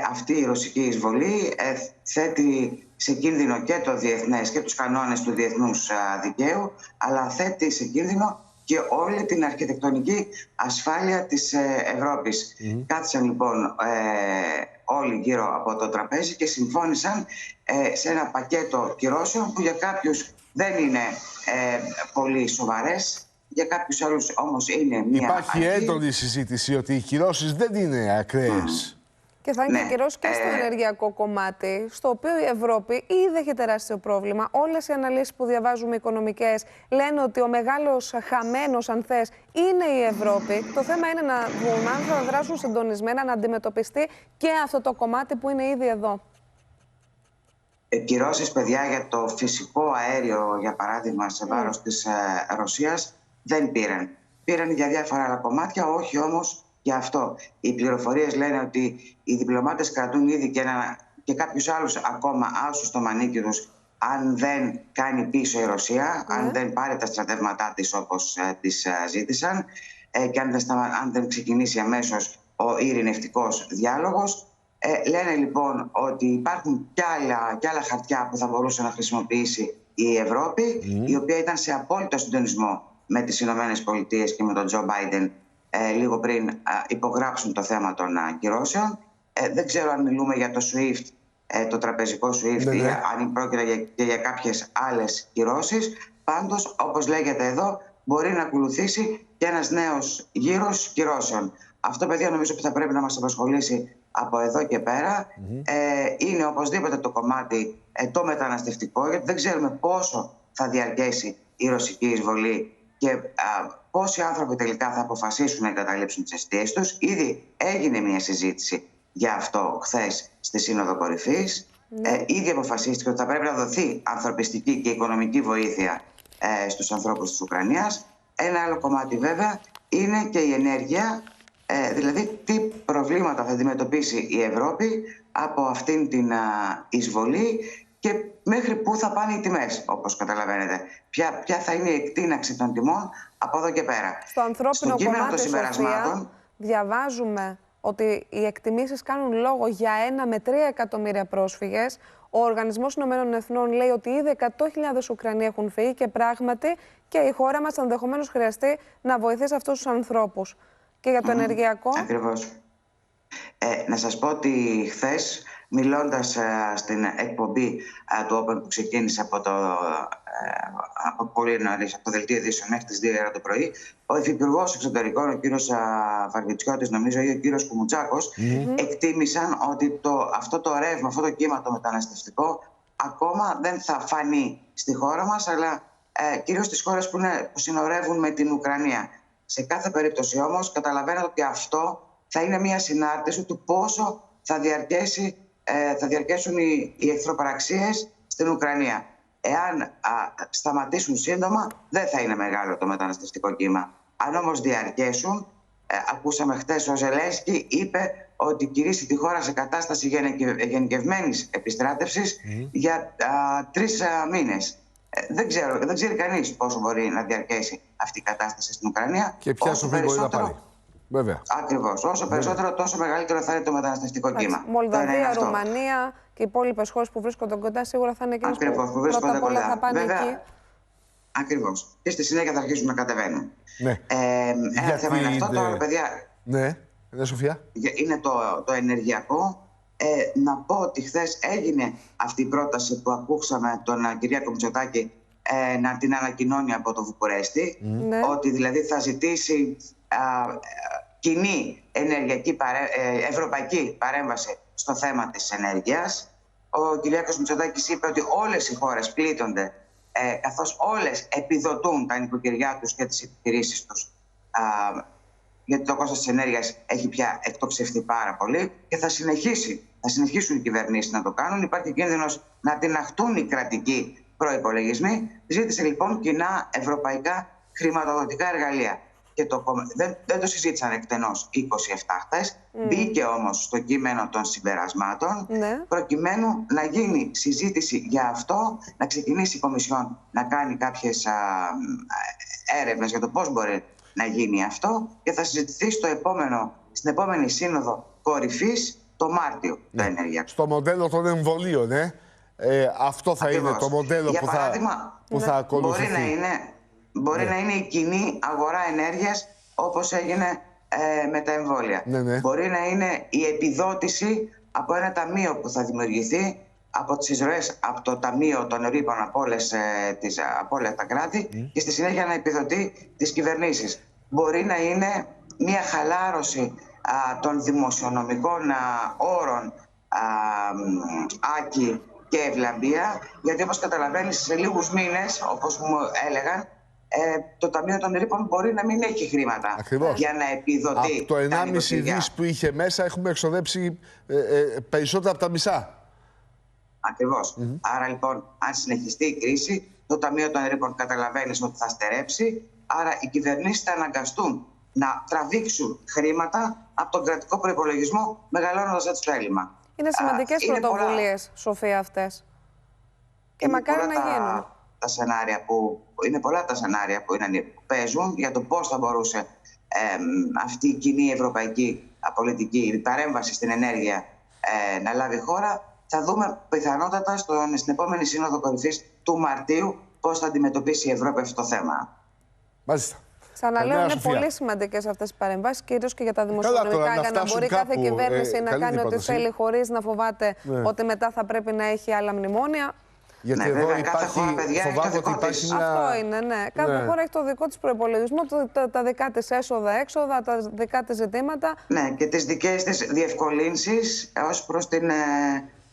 αυτή η ρωσική εισβολή θέτει σε κίνδυνο και το διεθνές και τους κανόνες του διεθνούς δικαίου, αλλά θέτει σε κίνδυνο και όλη την αρχιτεκτονική ασφάλεια της Ευρώπης. Κάθισαν λοιπόν όλοι γύρω από το τραπέζι και συμφώνησαν σε ένα πακέτο κυρώσεων που για κάποιους δεν είναι πολύ σοβαρές, για κάποιους άλλους όμως είναι μια Υπάρχει έντονη συζήτηση ότι οι κυρώσεις δεν είναι ακραίες. Και θα είναι καιρός και στο ενεργειακό κομμάτι, στο οποίο η Ευρώπη ήδη έχει τεράστιο πρόβλημα. Όλες οι αναλύσεις που διαβάζουμε οικονομικές λένε ότι ο μεγάλος χαμένος, αν θες, είναι η Ευρώπη. Το θέμα είναι να δούμε αν θα δράσουν συντονισμένα, να αντιμετωπιστεί και αυτό το κομμάτι που είναι ήδη εδώ. Κυρώσεις, παιδιά, για το φυσικό αέριο, για παράδειγμα, σε βάρος της Ρωσίας, δεν πήραν. Πήραν για διάφορα άλλα κομμάτια, όχι όμως για αυτό. Οι πληροφορίες λένε ότι οι διπλωμάτες κρατούν ήδη και κάποιους άλλους ακόμα άσους στο μανίκι τους, αν δεν κάνει πίσω η Ρωσία, αν δεν πάρει τα στρατεύματά της όπως τις ζήτησαν και αν δεν ξεκινήσει αμέσως ο ειρηνευτικός διάλογος. Λένε λοιπόν ότι υπάρχουν κι άλλα χαρτιά που θα μπορούσε να χρησιμοποιήσει η Ευρώπη, η οποία ήταν σε απόλυτο συντονισμό με τις Ηνωμένες Πολιτείες και με τον Τζο Μπάιντεν λίγο πριν υπογράψουν το θέμα των κυρώσεων. Δεν ξέρω αν μιλούμε για το SWIFT, το τραπεζικό SWIFT, ή αν πρόκειται και για κάποιες άλλες κυρώσεις. Πάντως, όπως λέγεται εδώ, μπορεί να ακολουθήσει και ένας νέος γύρος κυρώσεων. Αυτό, παιδιά, νομίζω που θα πρέπει να μας απασχολήσει από εδώ και πέρα. Είναι οπωσδήποτε το κομμάτι το μεταναστευτικό, γιατί δεν ξέρουμε πόσο θα διαρκέσει η ρωσική εισβολή και πόσοι άνθρωποι τελικά θα αποφασίσουν να εγκαταλείψουν τις αιστείες τους. Ήδη έγινε μια συζήτηση για αυτό χθες στη Σύνοδο Κορυφής. Ήδη αποφασίστηκε ότι θα πρέπει να δοθεί ανθρωπιστική και οικονομική βοήθεια στους ανθρώπους της Ουκρανίας. Ένα άλλο κομμάτι βέβαια είναι και η ενέργεια, δηλαδή τι προβλήματα θα αντιμετωπίσει η Ευρώπη από αυτήν την εισβολή και μέχρι πού θα πάνε οι τιμές, όπως καταλαβαίνετε. Ποια θα είναι η εκτείναξη των τιμών από εδώ και πέρα. Στο ανθρώπινο κομμάτι, Σοφία, διαβάζουμε ότι οι εκτιμήσεις κάνουν λόγο για 1 με 3 εκατομμύρια πρόσφυγες. Ο Οργανισμός Ηνωμένων Εθνών λέει ότι ήδη 100.000 Ουκρανοί έχουν φύγει και πράγματι και η χώρα μας ενδεχομένως χρειαστεί να βοηθήσει αυτούς τους ανθρώπους. Και για το ενεργειακό. Ακριβώς. Να σας πω ότι χθες, μιλώντας στην εκπομπή του Open που ξεκίνησε από πολύ νωρίς, από το δελτίο ειδήσεων μέχρι τις 2 το πρωί, ο Υφυπουργός Εξωτερικών, ο κύριος Βαρβιτσιώτης, νομίζω, ή ο κύριος Κουμουτσάκος, εκτίμησαν ότι αυτό το ρεύμα, αυτό το κύμα το μεταναστευτικό, ακόμα δεν θα φανεί στη χώρα μας, αλλά κυρίως στις χώρες που συνορεύουν με την Ουκρανία. Σε κάθε περίπτωση όμως, καταλαβαίνετε ότι αυτό θα είναι μια συνάρτηση του πόσο θα διαρκέσουν οι εχθροπραξίες στην Ουκρανία. Εάν σταματήσουν σύντομα, δεν θα είναι μεγάλο το μεταναστευτικό κύμα. Αν όμως διαρκέσουν, ακούσαμε χτες ο Ζελένσκι είπε ότι κηρύσσει τη χώρα σε κατάσταση γενικευμένης επιστράτευσης για 3 μήνες. Δεν ξέρει κανείς πόσο μπορεί να διαρκέσει αυτή η κατάσταση στην Ουκρανία. Και ποια σοφή μπορεί να πάρει. Βέβαια. Ακριβώς. Όσο περισσότερο, τόσο μεγαλύτερο θα είναι το μεταναστευτικό κύμα. Μολδαβία, Ρουμανία και οι υπόλοιπες χώρες που βρίσκονται κοντά σίγουρα θα είναι εκείνες που πρώτα απ' όλα θα πάνε εκεί. Ακριβώς. Και στη συνέχεια θα αρχίσουν να κατεβαίνουν. Ναι. Ένα θέμα είναι αυτό. Τώρα, παιδιά. Ναι, Σοφία. Είναι το ενεργειακό. Να πω ότι χθες έγινε αυτή η πρόταση που ακούσαμε τον Κυριάκο Μητσοτάκη να την ανακοινώνει από το Βουκουρέστι. Ναι. Ότι δηλαδή θα ζητήσει κοινή ευρωπαϊκή παρέμβαση στο θέμα της ενέργειας. Ο Κυριάκος Μητσοτάκης είπε ότι όλες οι χώρες πλήττονται καθώς όλες επιδοτούν τα νοικοκυριά τους και τις επιχειρήσεις τους, γιατί το κόστος της ενέργειας έχει πια εκτοξευτεί πάρα πολύ και θα συνεχίσουν οι κυβερνήσεις να το κάνουν. Υπάρχει κίνδυνος να τιναχτούν οι κρατικοί προϋπολογισμοί. Ζήτησε λοιπόν κοινά ευρωπαϊκά χρηματοδοτικά εργαλεία. Και δεν το συζήτησαν εκτενώς οι 27 χθες. Μπήκε όμως στο κείμενο των συμπερασμάτων, προκειμένου να γίνει συζήτηση για αυτό, να ξεκινήσει η Κομισιόν να κάνει κάποιες έρευνες για το πώς μπορεί να γίνει αυτό και θα συζητηθεί στην επόμενη σύνοδο κορυφής το Μάρτιο το ενεργειακό. Στο μοντέλο των εμβολίων, αυτό θα είναι το μοντέλο που θα ακολουθηθεί. Μπορεί να είναι η κοινή αγορά ενέργειας όπως έγινε με τα εμβόλια. Μπορεί να είναι η επιδότηση από ένα ταμείο που θα δημιουργηθεί από τις εισρωές από το Ταμείο των Ρήπων από όλα τα κράτη και στη συνέχεια να επιδοτεί τις κυβερνήσεις. Μπορεί να είναι μια χαλάρωση των δημοσιονομικών όρων Άκη και Ευλαμπία, γιατί όπως καταλαβαίνεις σε λίγους μήνες, όπως μου έλεγαν, το Ταμείο των Ρήπων μπορεί να μην έχει χρήματα για να επιδοτεί. Από το 1,5 δις που είχε μέσα έχουμε εξοδέψει περισσότερα από τα μισά. Ακριβώς. Άρα λοιπόν, αν συνεχιστεί η κρίση, το Ταμείο των Ρήπων καταλαβαίνεις ότι θα στερέψει. Άρα οι κυβερνήσεις θα αναγκαστούν να τραβήξουν χρήματα από τον κρατικό προϋπολογισμό, μεγαλώνοντας έτσι το έλλειμμα. Είναι σημαντικές πρωτοβουλίες, Σοφία, αυτές. Και μακάρι να γίνουν. Είναι πολλά τα σενάρια που παίζουν για το πώς θα μπορούσε αυτή η κοινή ευρωπαϊκή πολιτική παρέμβαση στην ενέργεια να λάβει χώρα. Θα δούμε πιθανότατα στην επόμενη Σύνοδο Κορυφής του Μαρτίου πώς θα αντιμετωπίσει η Ευρώπη αυτό το θέμα. Μάλιστα. Ξαναλέω, είναι πολύ σημαντικές αυτές οι παρεμβάσεις, κυρίως και για τα δημοσιονομικά, για να μπορεί κάθε κυβέρνηση να κάνει ό,τι θέλει χωρίς να φοβάται ότι μετά θα πρέπει να έχει άλλα μνημόνια. Γιατί εδώ φοβάται ότι υπάρχει μια... Αυτό είναι, ναι. Κάθε χώρα έχει το δικό της προϋπολογισμό, τα δικά της έσοδα-έξοδα, τα δικά της ζητήματα. Ναι, και τις δικές της διευκολύνσεις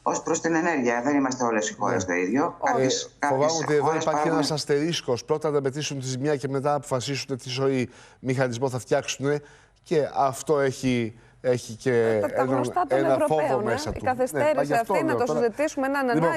ως προς την ενέργεια. Δεν είμαστε όλες οι χώρες το ίδιο. Φοβάμαι ότι εδώ υπάρχει ένας αστερίσκος. Πρώτα να μετρήσουν τη ζημιά και μετά αποφασίσουν τι ζωή μηχανισμό θα φτιάξουν. Και αυτό έχει και ένα φόβο μέσα του. Η καθυστέρηση αυτή να το συζητήσουμε.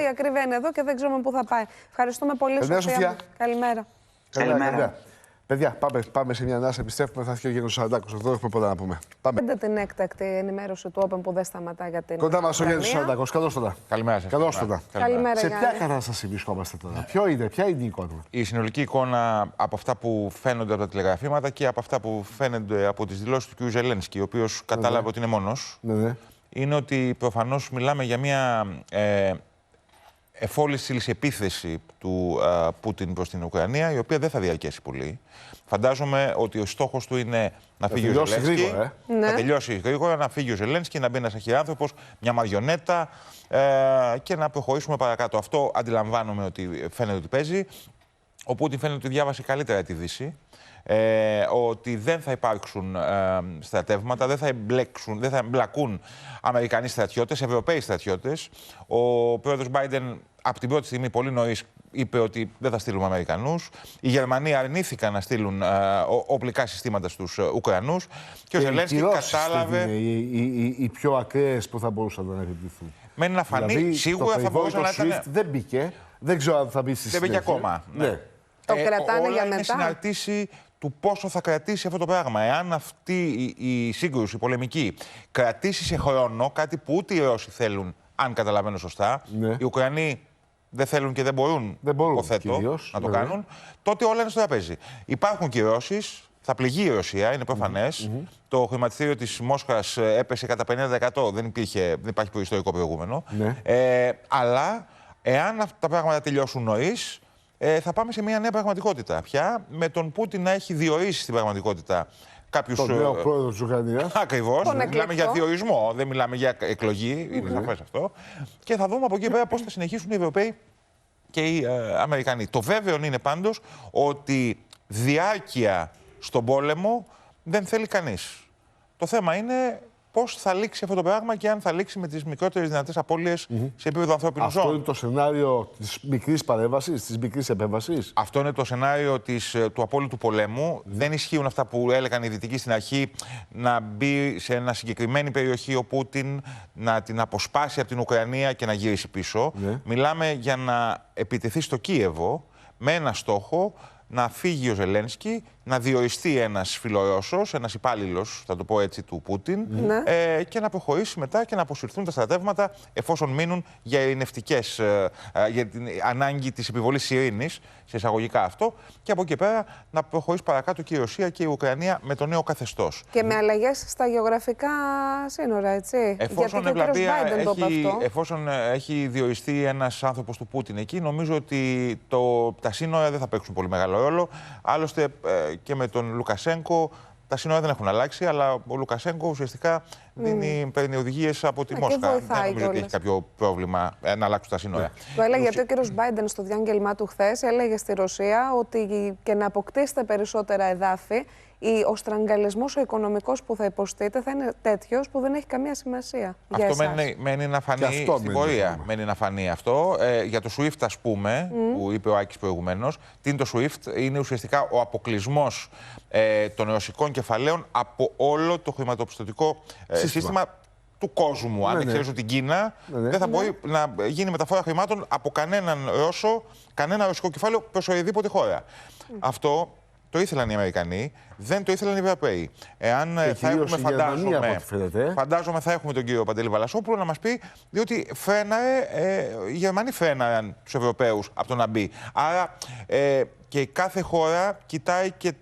Η ακρίβεια είναι εδώ και δεν ξέρουμε πού θα πάει. Ευχαριστούμε πολύ, Σοφία. Καλημέρα. Καλημέρα. Παιδιά, πάμε σε μια ανάσα. Επιστρέφουμε, θα έρθει ο Γιάννης Σαραντάκος. Εδώ έχουμε πολλά να πούμε. Πάμε. Είδατε την έκτακτη ενημέρωση του Open που δεν σταματά για την. Κοντά μας ο Γιάννης Σαραντάκος. Καλώς ήρθατε. Καλημέρα σας. Καλώς ήρθατε. Καλημέρα. Σε ποια κατάσταση βρισκόμαστε τώρα, ποια είναι η εικόνα? Η συνολική εικόνα από αυτά που φαίνονται από τα τηλεγραφήματα και από αυτά που φαίνονται από τις δηλώσεις του κ. Ζελένσκι, ο οποίος κατάλαβε ότι είναι μόνος, είναι ότι προφανώς μιλάμε για μια εφόλης επίθεση του Πούτιν προς την Ουκρανία, η οποία δεν θα διαρκέσει πολύ. Φαντάζομαι ότι ο στόχος του είναι να φύγει ο Ζελένσκι, να τελειώσει γρήγορα, να φύγει ο Ζελένσκι, να μπει ένας αρχιάνθρωπος, μια μαριονέτα και να προχωρήσουμε παρακάτω. Αυτό αντιλαμβάνομαι ότι φαίνεται ότι παίζει. Ο Πούτιν φαίνεται ότι διάβασε καλύτερα τη Δύση. Ότι δεν θα υπάρξουν στρατεύματα, δεν θα εμπλακούν Αμερικανοί στρατιώτες, Ευρωπαίοι στρατιώτες. Ο πρόεδρος Biden από την πρώτη στιγμή πολύ νωρίς είπε ότι δεν θα στείλουμε Αμερικανούς. Οι Γερμανοί αρνήθηκαν να στείλουν οπλικά συστήματα στους Ουκρανούς. Και ο Ζελένσκι κατάλαβε. Είναι οι πιο ακραίες που θα μπορούσαν να επιβληθούν. Μένει να φανεί, δηλαδή, σίγουρα θα μπορούσε να ήταν. Δεν μπήκε. Δεν ξέρω αν θα μπει στη συνέχεια. Δεν μπήκε ακόμα. Ναι. Το κρατάνε όλα για είναι μετά. συναρτήσει του πόσο θα κρατήσει αυτό το πράγμα. Εάν αυτή η σύγκρουση, η πολεμική, κρατήσει σε χρόνο, κάτι που ούτε οι Ρώσοι θέλουν, αν καταλαβαίνω σωστά, οι Ουκρανοί δεν θέλουν και δεν μπορούν υποθέτω, να το κάνουν, τότε όλα είναι στο τραπέζι. Υπάρχουν κυρώσεις, θα πληγεί η Ρωσία, είναι προφανές. Το χρηματιστήριο της Μόσχας έπεσε κατά 50%, δεν υπάρχει προϊστορικό προηγούμενο. Αλλά εάν αυτά τα πράγματα τελειώσουν νωρίς, θα πάμε σε μια νέα πραγματικότητα πια, με τον Πούτιν να έχει διορίσει στην πραγματικότητα κάποιους. Τον νέο πρόεδρο της Ουκρανίας. Ακριβώς. Μιλάμε για διορισμό, δεν μιλάμε για εκλογή. Είναι σαφές αυτό. Και θα δούμε από εκεί πέρα πώς θα συνεχίσουν οι Ευρωπαίοι και οι Αμερικανοί. Το βέβαιο είναι πάντως ότι διάρκεια στον πόλεμο δεν θέλει κανείς. Το θέμα είναι πώς θα λήξει αυτό το πράγμα και αν θα λήξει με τις μικρότερες δυνατές απώλειες σε επίπεδο ανθρώπινου ζώου. Αυτό είναι το σενάριο της μικρής παρέμβασης, της μικρής επέμβασης. Αυτό είναι το σενάριο του απόλυτου πολέμου. Δεν ισχύουν αυτά που έλεγαν οι Δυτικοί στην αρχή, να μπει σε ένα συγκεκριμένη περιοχή ο Πούτιν, να την αποσπάσει από την Ουκρανία και να γυρίσει πίσω. Μιλάμε για να επιτεθεί στο Κίεβο με ένα στόχο, να φύγει ο Ζελένσκι, να διοριστεί ένας φιλορώσος, ένας υπάλληλος, θα το πω έτσι, του Πούτιν, και να προχωρήσει μετά και να αποσυρθούν τα στρατεύματα εφόσον μείνουν για ειρηνευτικές, για την ανάγκη της επιβολής ειρήνης, σε εισαγωγικά αυτό, και από εκεί πέρα να προχωρήσει παρακάτω και η Ρωσία και η Ουκρανία με το νέο καθεστώς. Και με αλλαγές στα γεωγραφικά σύνορα, έτσι. Εφόσον έχει διοριστεί ένας άνθρωπος του Πούτιν εκεί, νομίζω ότι τα σύνορα δεν θα παίξουν πολύ μεγάλο ρόλο. Άλλωστε και με τον Λουκασένκο τα σύνορα δεν έχουν αλλάξει, αλλά ο Λουκασένκο ουσιαστικά παίρνει οδηγίες από τη Μόσχα. Δεν νομίζω ότι έχει κάποιο πρόβλημα να αλλάξουν τα σύνορα. Το έλεγε γιατί ο κύριος Μπάιντεν στο διάγγελμά του χθες, έλεγε στη Ρωσία ότι και να αποκτήσετε περισσότερα εδάφη, ο στραγγαλισμός ο οικονομικός που θα υποστείτε θα είναι τέτοιος που δεν έχει καμία σημασία. Αυτό μένει να φανεί στην πορεία. Μένει να φανεί αυτό. Για το SWIFT, ας πούμε, που είπε ο Άκης προηγουμένως, τι είναι το SWIFT? Είναι ουσιαστικά ο αποκλεισμός των ρωσικών κεφαλαίων από όλο το χρηματοπιστωτικό σύστημα του κόσμου. Αν εξαιρέσω την Κίνα, δεν θα μπορεί να γίνει μεταφορά χρημάτων από κανένα ρωσικό κεφάλαιο προς οποιαδήποτε χώρα. Αυτό το ήθελαν οι Αμερικανοί, δεν το ήθελαν οι Ευρωπαίοι. Εάν θα έχουμε, φαντάζομαι θα έχουμε τον κύριο Παντελή Βαλασόπουλο να μας πει, διότι οι Γερμανοί φρέναραν τους Ευρωπαίους από το να μπει. Άρα και κάθε χώρα κοιτάει και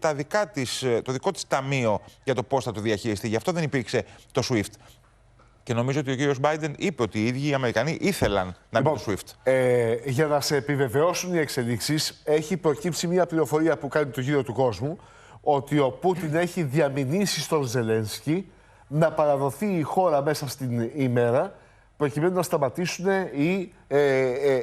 το δικό της ταμείο για το πώς θα το διαχειριστεί. Γι' αυτό δεν υπήρξε το SWIFT. Και νομίζω ότι ο κύριος Μπάιντεν είπε ότι οι ίδιοι οι Αμερικανοί ήθελαν να μπει το SWIFT. Για να σε επιβεβαιώσουν οι εξελίξεις, έχει προκύψει μια πληροφορία που κάνει το γύρο του κόσμου, ότι ο Πούτιν έχει διαμηνήσει στον Ζελένσκι να παραδοθεί η χώρα μέσα στην ημέρα, προκειμένου να σταματήσουν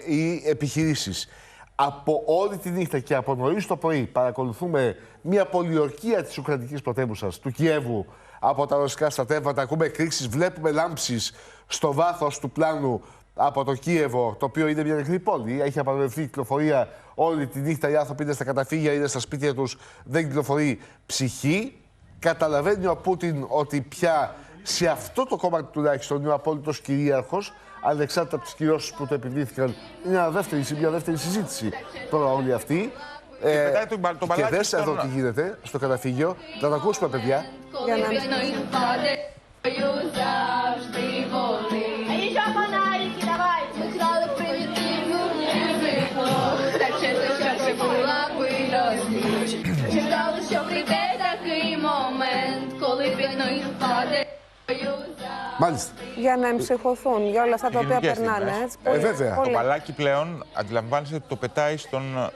οι επιχειρήσεις. Από όλη τη νύχτα και από νωρίς το πρωί παρακολουθούμε μια πολιορκία της Ουκρανικής πρωτεύουσας, του Κιέβου, από τα ρωσικά στρατεύματα. Ακούμε εκρήξεις, βλέπουμε λάμψεις στο βάθος του πλάνου από το Κίεβο, το οποίο είναι μια νεκρή πόλη. Έχει απαγορευτεί η κυκλοφορία όλη τη νύχτα. Οι άνθρωποι είναι στα καταφύγια, είναι στα σπίτια τους, δεν κυκλοφορεί ψυχή. Καταλαβαίνει ο Πούτιν ότι πια σε αυτό το κομμάτι τουλάχιστον είναι ο απόλυτος κυρίαρχος, ανεξάρτητα από τις κυρώσεις που το επιβλήθηκαν. Είναι μια δεύτερη συζήτηση τώρα όλη αυτή. Και δες εδώ τι γίνεται στο καταφύγιο. Θα το ακούσουμε, παιδιά. Για να Μάλιστα. Για να εμψυχωθούν για όλα αυτά τα οποία περνάνε. Βέβαια. Το μπαλάκι πλέον αντιλαμβάνεσαι ότι το πετάει στον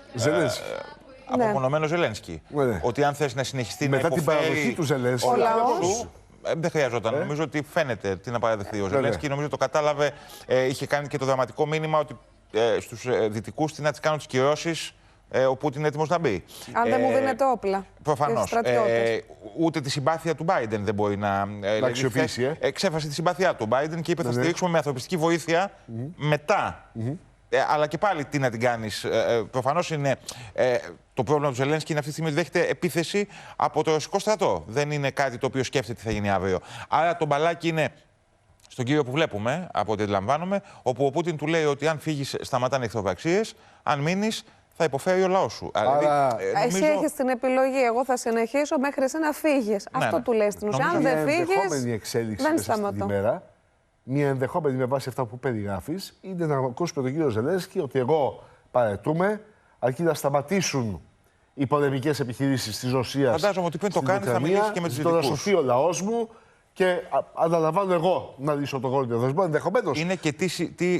απομονωμένο Ζελένσκι. Ότι αν θες να συνεχιστεί μετά να υποφέρει την παραδοχή του Ζελένσκι, δεν χρειαζόταν. Νομίζω ότι φαίνεται τι να παραδεχθεί ο Ζελένσκι. Νομίζω το κατάλαβε. Είχε κάνει και το δραματικό μήνυμα ότι στους δυτικούς τι να τις κάνουν τις κυρώσεις. Ο Πούτιν είναι έτοιμος να μπει. Αν δεν μου δίνετε όπλα. Προφανώς. Ούτε τη συμπάθεια του Μπάιντεν δεν μπορεί να αξιοποιήσει. Εξέφρασε τη συμπάθειά του Μπάιντεν και είπε θα στηρίξουμε με ανθρωπιστική βοήθεια μετά. Αλλά και πάλι τι να την κάνεις. Προφανώς είναι το πρόβλημα του Ζελένσκι είναι αυτή τη στιγμή ότι δέχεται επίθεση από το ρωσικό στρατό. Δεν είναι κάτι το οποίο σκέφτεται τι θα γίνει αύριο. Άρα το μπαλάκι είναι στον κύριο που βλέπουμε, από ό,τι αντιλαμβάνομαι, όπου ο Πούτιν του λέει ότι αν φύγεις σταματάνε οι εχθροπραξίες, αν μείνεις θα υποφέρει ο λαός σου. Εσύ έχεις την επιλογή. Εγώ θα συνεχίσω μέχρι εσύ να φύγεις. Αυτό του λέει στην ουσία. Αν δεν φύγεις, ενδεχόμενη εξέλιξη δεν σταματώ. Στην ημέρα, μια ενδεχόμενη με βάση αυτά που περιγράφεις, είναι να ακούσουμε τον κύριο Ζελένσκι ότι εγώ παρετούμε, αρκεί να σταματήσουν οι πολεμικές επιχειρήσεις της Ρωσίας. Φαντάζομαι ότι πριν το κάνει θα μιλήσει και με τους δυτικούς. δυτικούς. Θα σωθεί ο λαός μου και αναλαμβάνω εγώ να λύσω τον γόνατο δεσμό. Ενδεχομένως. Είναι και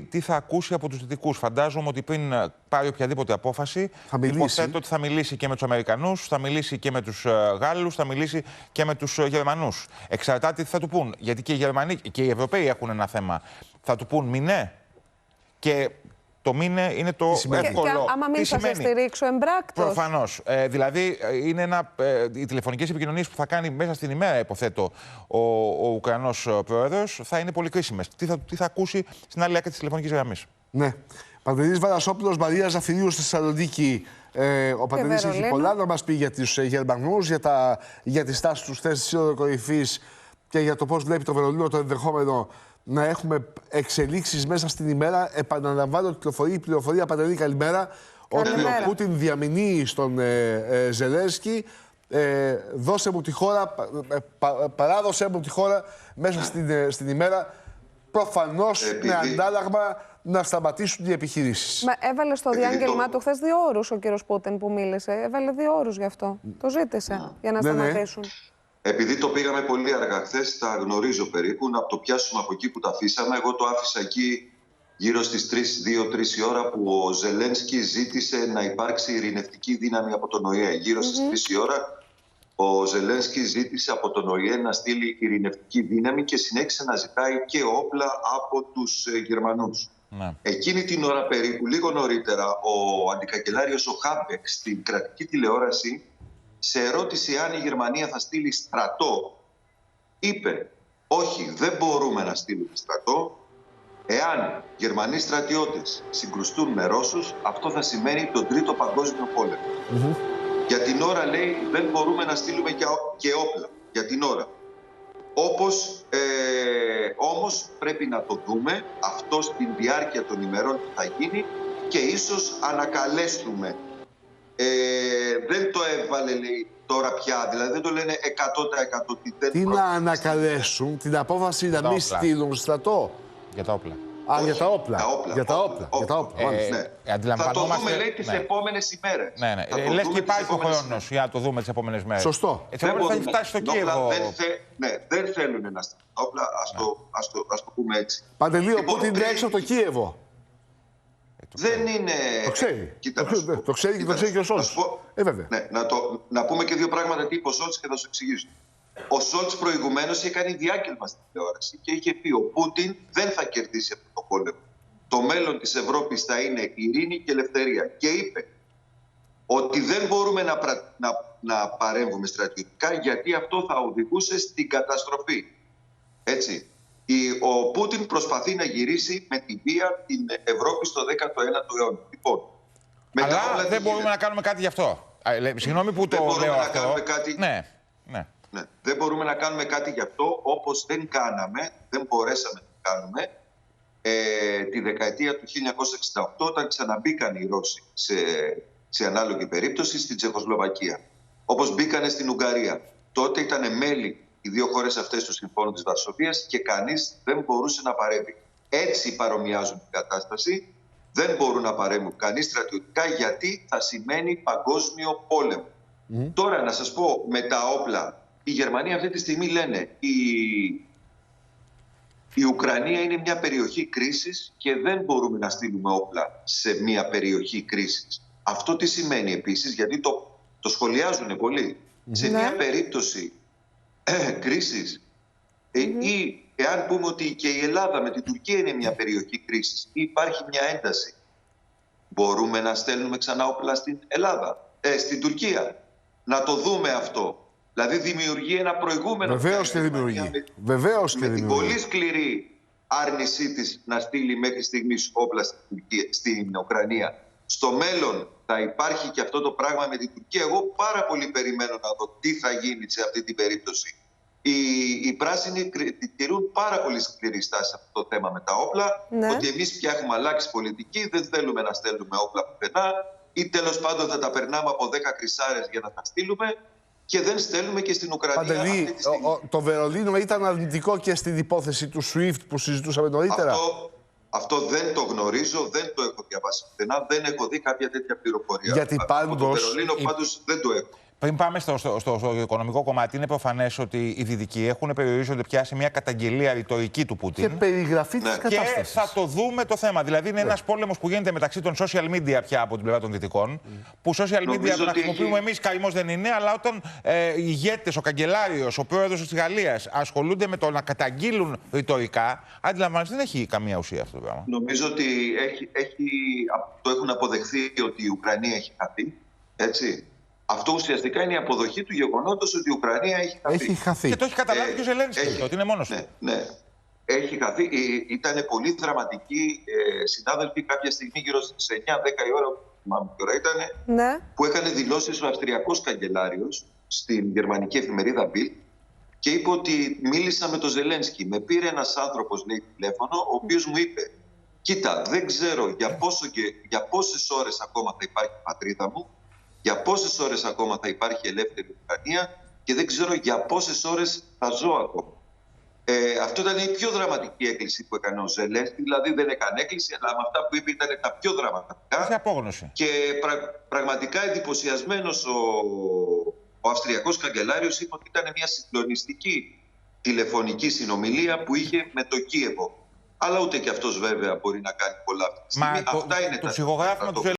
τι θα ακούσει από τους δυτικούς. Φαντάζομαι ότι πριν πάρει οποιαδήποτε απόφαση, υποθέτω ότι θα μιλήσει και με τους Αμερικανούς, θα μιλήσει και με τους Γάλλους, θα μιλήσει και με τους Γερμανούς. Εξαρτάται τι θα του πούν. Γιατί και οι Γερμανοί και οι Ευρωπαίοι έχουν ένα θέμα. Θα του πούν μηνέ. Και το μήνε είναι το εύκολο. Και άμα μην θα σε στηρίξω εμπράκτος. Προφανώς. Δηλαδή, είναι οι τηλεφωνικές επικοινωνίες που θα κάνει μέσα στην ημέρα, υποθέτω, ο Ουκρανός πρόεδρος, θα είναι πολύ κρίσιμες. Τι θα ακούσει στην άλλη άκρη της τηλεφωνικής γραμμής. Ναι. Παντελής Βαρασόπουλος, Μαρία Ζαφυρίου στη Θεσσαλονίκη. Ο Παντελής έχει πολλά να μας πει για τους Γερμανούς, για τη στάση τους χθες στη Σύνοδο Κορυφής και για το πώς βλέπει το Βερολίνο το ενδεχόμενο να έχουμε εξελίξεις μέσα στην ημέρα. Επαναλαμβάνω, κυκλοφορεί η πληροφορία, Παντελή, καλημέρα, ότι ο Πούτιν διαμηνύει στον Ζελένσκι, δώσε μου τη χώρα, παράδοσε μου τη χώρα μέσα στην ημέρα, προφανώς με αντάλλαγμα να σταματήσουν οι επιχειρήσεις. Μα έβαλε στο διάγγελμά του χθες 2 ώρους ο κύριος Πούτιν που μίλησε. Έβαλε 2 ώρους γι' αυτό. Το ζήτησε για να σταματήσουν. Επειδή το πήγαμε πολύ αργά χθες, τα γνωρίζω περίπου, να το πιάσουμε από εκεί που τα αφήσαμε. Εγώ το άφησα εκεί γύρω στις 2-3 η ώρα που ο Ζελένσκι ζήτησε να υπάρξει ειρηνευτική δύναμη από τον ΟΗΕ. Γύρω στις 3 η ώρα ο Ζελένσκι ζήτησε από τον ΟΗΕ να στείλει ειρηνευτική δύναμη και συνέχισε να ζητάει και όπλα από τους Γερμανούς. Ναι. Εκείνη την ώρα περίπου, λίγο νωρίτερα, ο αντικαγκελάριος ο Χάμπεκ στην κρατική τηλεόραση, σε ερώτηση αν η Γερμανία θα στείλει στρατό, είπε όχι, δεν μπορούμε να στείλουμε στρατό. Εάν Γερμανοί στρατιώτες συγκρουστούν με Ρώσους, αυτό θα σημαίνει τον Τρίτο Παγκόσμιο Πόλεμο. Για την ώρα, λέει, δεν μπορούμε να στείλουμε και όπλα. Για την ώρα. Όμως πρέπει να το δούμε αυτό στην διάρκεια των ημερών που θα γίνει και ίσως ανακαλέσουμε. Δεν το έβαλε, λέει, τώρα πια, δηλαδή δεν το λένε 100%. Τι να ανακαλέσουν, την απόφαση να μην στείλουν στρατό. Για τα όπλα. Για τα όπλα. Για τα όπλα. Θα το δούμε, λέει, τις επόμενες ημέρες. Ναι. Λες και υπάρχει ο χρόνος για να το δούμε τις επόμενες μέρες. Σωστό. Θα φτάσει στο Κίεβο. Δεν θέλουν να στείλουν όπλα, ας το πούμε έτσι. Παντελή, ο Πούτιν είναι έξω από το Κίεβο. Δεν είναι... Το ξέρει. Το ξέρει και το ξέρει και ο Σόλτς. Βέβαια. Να πούμε και 2 πράγματα τι είπε ο Σόλτς και θα σου εξηγήσω. Ο Σόλτς προηγουμένως είχε κάνει διάγγελμα στην τηλεόραση και είχε πει ο Πούτιν δεν θα κερδίσει αυτό το πόλεμο. Το μέλλον της Ευρώπης θα είναι ειρήνη και ελευθερία. Και είπε ότι δεν μπορούμε να παρέμβουμε στρατιωτικά γιατί αυτό θα οδηγούσε στην καταστροφή. Έτσι. Ο Πούτιν προσπαθεί να γυρίσει με τη βία την Ευρώπη στο 19ο αιώνα. Λοιπόν, αλλά δεν μπορούμε να κάνουμε κάτι γι' αυτό. Συγγνώμη που το λέω αυτό. Ναι, δεν μπορούμε να κάνουμε κάτι γι' αυτό, όπως δεν μπορέσαμε να κάνουμε τη δεκαετία του 1968 όταν ξαναμπήκαν οι Ρώσοι σε ανάλογη περίπτωση στην Τσεχοσλοβακία. Όπως μπήκανε στην Ουγγαρία. Τότε ήταν μέλη οι 2 χώρες αυτές του Συμφώνου της Βαρσοβίας και κανείς δεν μπορούσε να παρέμβει. Έτσι παρομοιάζουν την κατάσταση. Δεν μπορούν να παρέμβουν κανείς στρατιωτικά γιατί θα σημαίνει παγκόσμιο πόλεμο. Τώρα να σας πω με τα όπλα. Οι Γερμανοί αυτή τη στιγμή λένε η Ουκρανία είναι μια περιοχή κρίσης και δεν μπορούμε να στείλουμε όπλα σε μια περιοχή κρίσης. Αυτό τι σημαίνει επίσης, γιατί το σχολιάζουν πολύ. Σε μια περίπτωση κρίσης ή εάν πούμε ότι και η Ελλάδα με την Τουρκία είναι μια περιοχή κρίσης ή υπάρχει μια ένταση, μπορούμε να στέλνουμε ξανά όπλα στην Ελλάδα, στην Τουρκία. Να το δούμε αυτό. Δηλαδή δημιουργεί ένα προηγούμενο. Βεβαίως και δημιουργεί. Με την πολύ σκληρή άρνησή της να στείλει μέχρι στιγμής όπλα στην Ουκρανία. Στο μέλλον θα υπάρχει και αυτό το πράγμα με την Τουρκία. Εγώ πάρα πολύ περιμένω να δω τι θα γίνει σε αυτή την περίπτωση. Οι πράσινοι τηρούν πάρα πολύ σκληρή στάση σε αυτό το θέμα με τα όπλα. Ναι. Ότι εμείς πια έχουμε αλλάξει πολιτική, δεν θέλουμε να στέλνουμε όπλα πουθενά ή τέλος πάντων θα τα περνάμε από 10 κρυσάρες για να τα στείλουμε και δεν στέλνουμε και στην Ουκρανία. Παντελή, το Βερολίνο ήταν αρνητικό και στην υπόθεση του SWIFT που συζητούσαμε νωρίτερα. Αυτό δεν το γνωρίζω, δεν το έχω διαβάσει πουθενά, δεν έχω δει κάποια τέτοια πληροφορία. Γιατί Από το Βερολίνο πάντως δεν το έχω. Πριν πάμε στο οικονομικό κομμάτι, είναι προφανές ότι οι Δυτικοί έχουν περιορίζονται πια σε μια καταγγελία ρητορική του Πούτιν. Και περιγραφή της κατάστασης. Και θα το δούμε το θέμα. Δηλαδή, είναι ένας πόλεμος που γίνεται μεταξύ των social media πια από την πλευρά των Δυτικών. Που social media τα χρησιμοποιούμε εμείς, καημός δεν είναι, αλλά όταν οι ηγέτες, ο καγκελάριος, ο πρόεδρος της Γαλλίας ασχολούνται με το να καταγγείλουν ρητορικά, αντιλαμβάνεστε, δεν έχει καμία ουσία αυτό το πράγμα. Νομίζω ότι το έχουν αποδεχθεί ότι η Ουκρανία έχει χαθεί. Έτσι. Αυτό ουσιαστικά είναι η αποδοχή του γεγονότος ότι η Ουκρανία έχει χαθεί. Και το έχει καταλάβει και ο Ζελένσκι, ότι είναι μόνος του. Ναι. Έχει χαθεί. Ήταν πολύ δραματικοί συνάδελφοι κάποια στιγμή, γύρω στις 9-10 η ώρα, θυμάμαι τι ώρα ήταν, που έκανε δηλώσεις ο Αυστριακός καγκελάριος στην γερμανική εφημερίδα Bild και είπε ότι μίλησα με τον Ζελένσκι. Με πήρε ένας άνθρωπος, λέει, τηλέφωνο, ο οποίος μου είπε: κοίτα, δεν ξέρω για πόσες ώρες ακόμα θα υπάρχει η πατρίδα μου, για πόσες ώρες ακόμα θα υπάρχει ελεύθερη Ουκρανία και δεν ξέρω για πόσες ώρες θα ζω ακόμα. Αυτό ήταν η πιο δραματική έκκληση που έκανε ο Ζελένσκι. Δηλαδή δεν έκανε έκκληση, αλλά με αυτά που είπε ήταν τα πιο δραματικά. Και πραγματικά εντυπωσιασμένος ο Αυστριακός καγκελάριος είπε ότι ήταν μια συγκλονιστική τηλεφωνική συνομιλία που είχε με το Κίεβο. Αλλά ούτε και αυτός βέβαια μπορεί να κάνει πολλά αυτή τη στιγμή. Αυτά είναι τα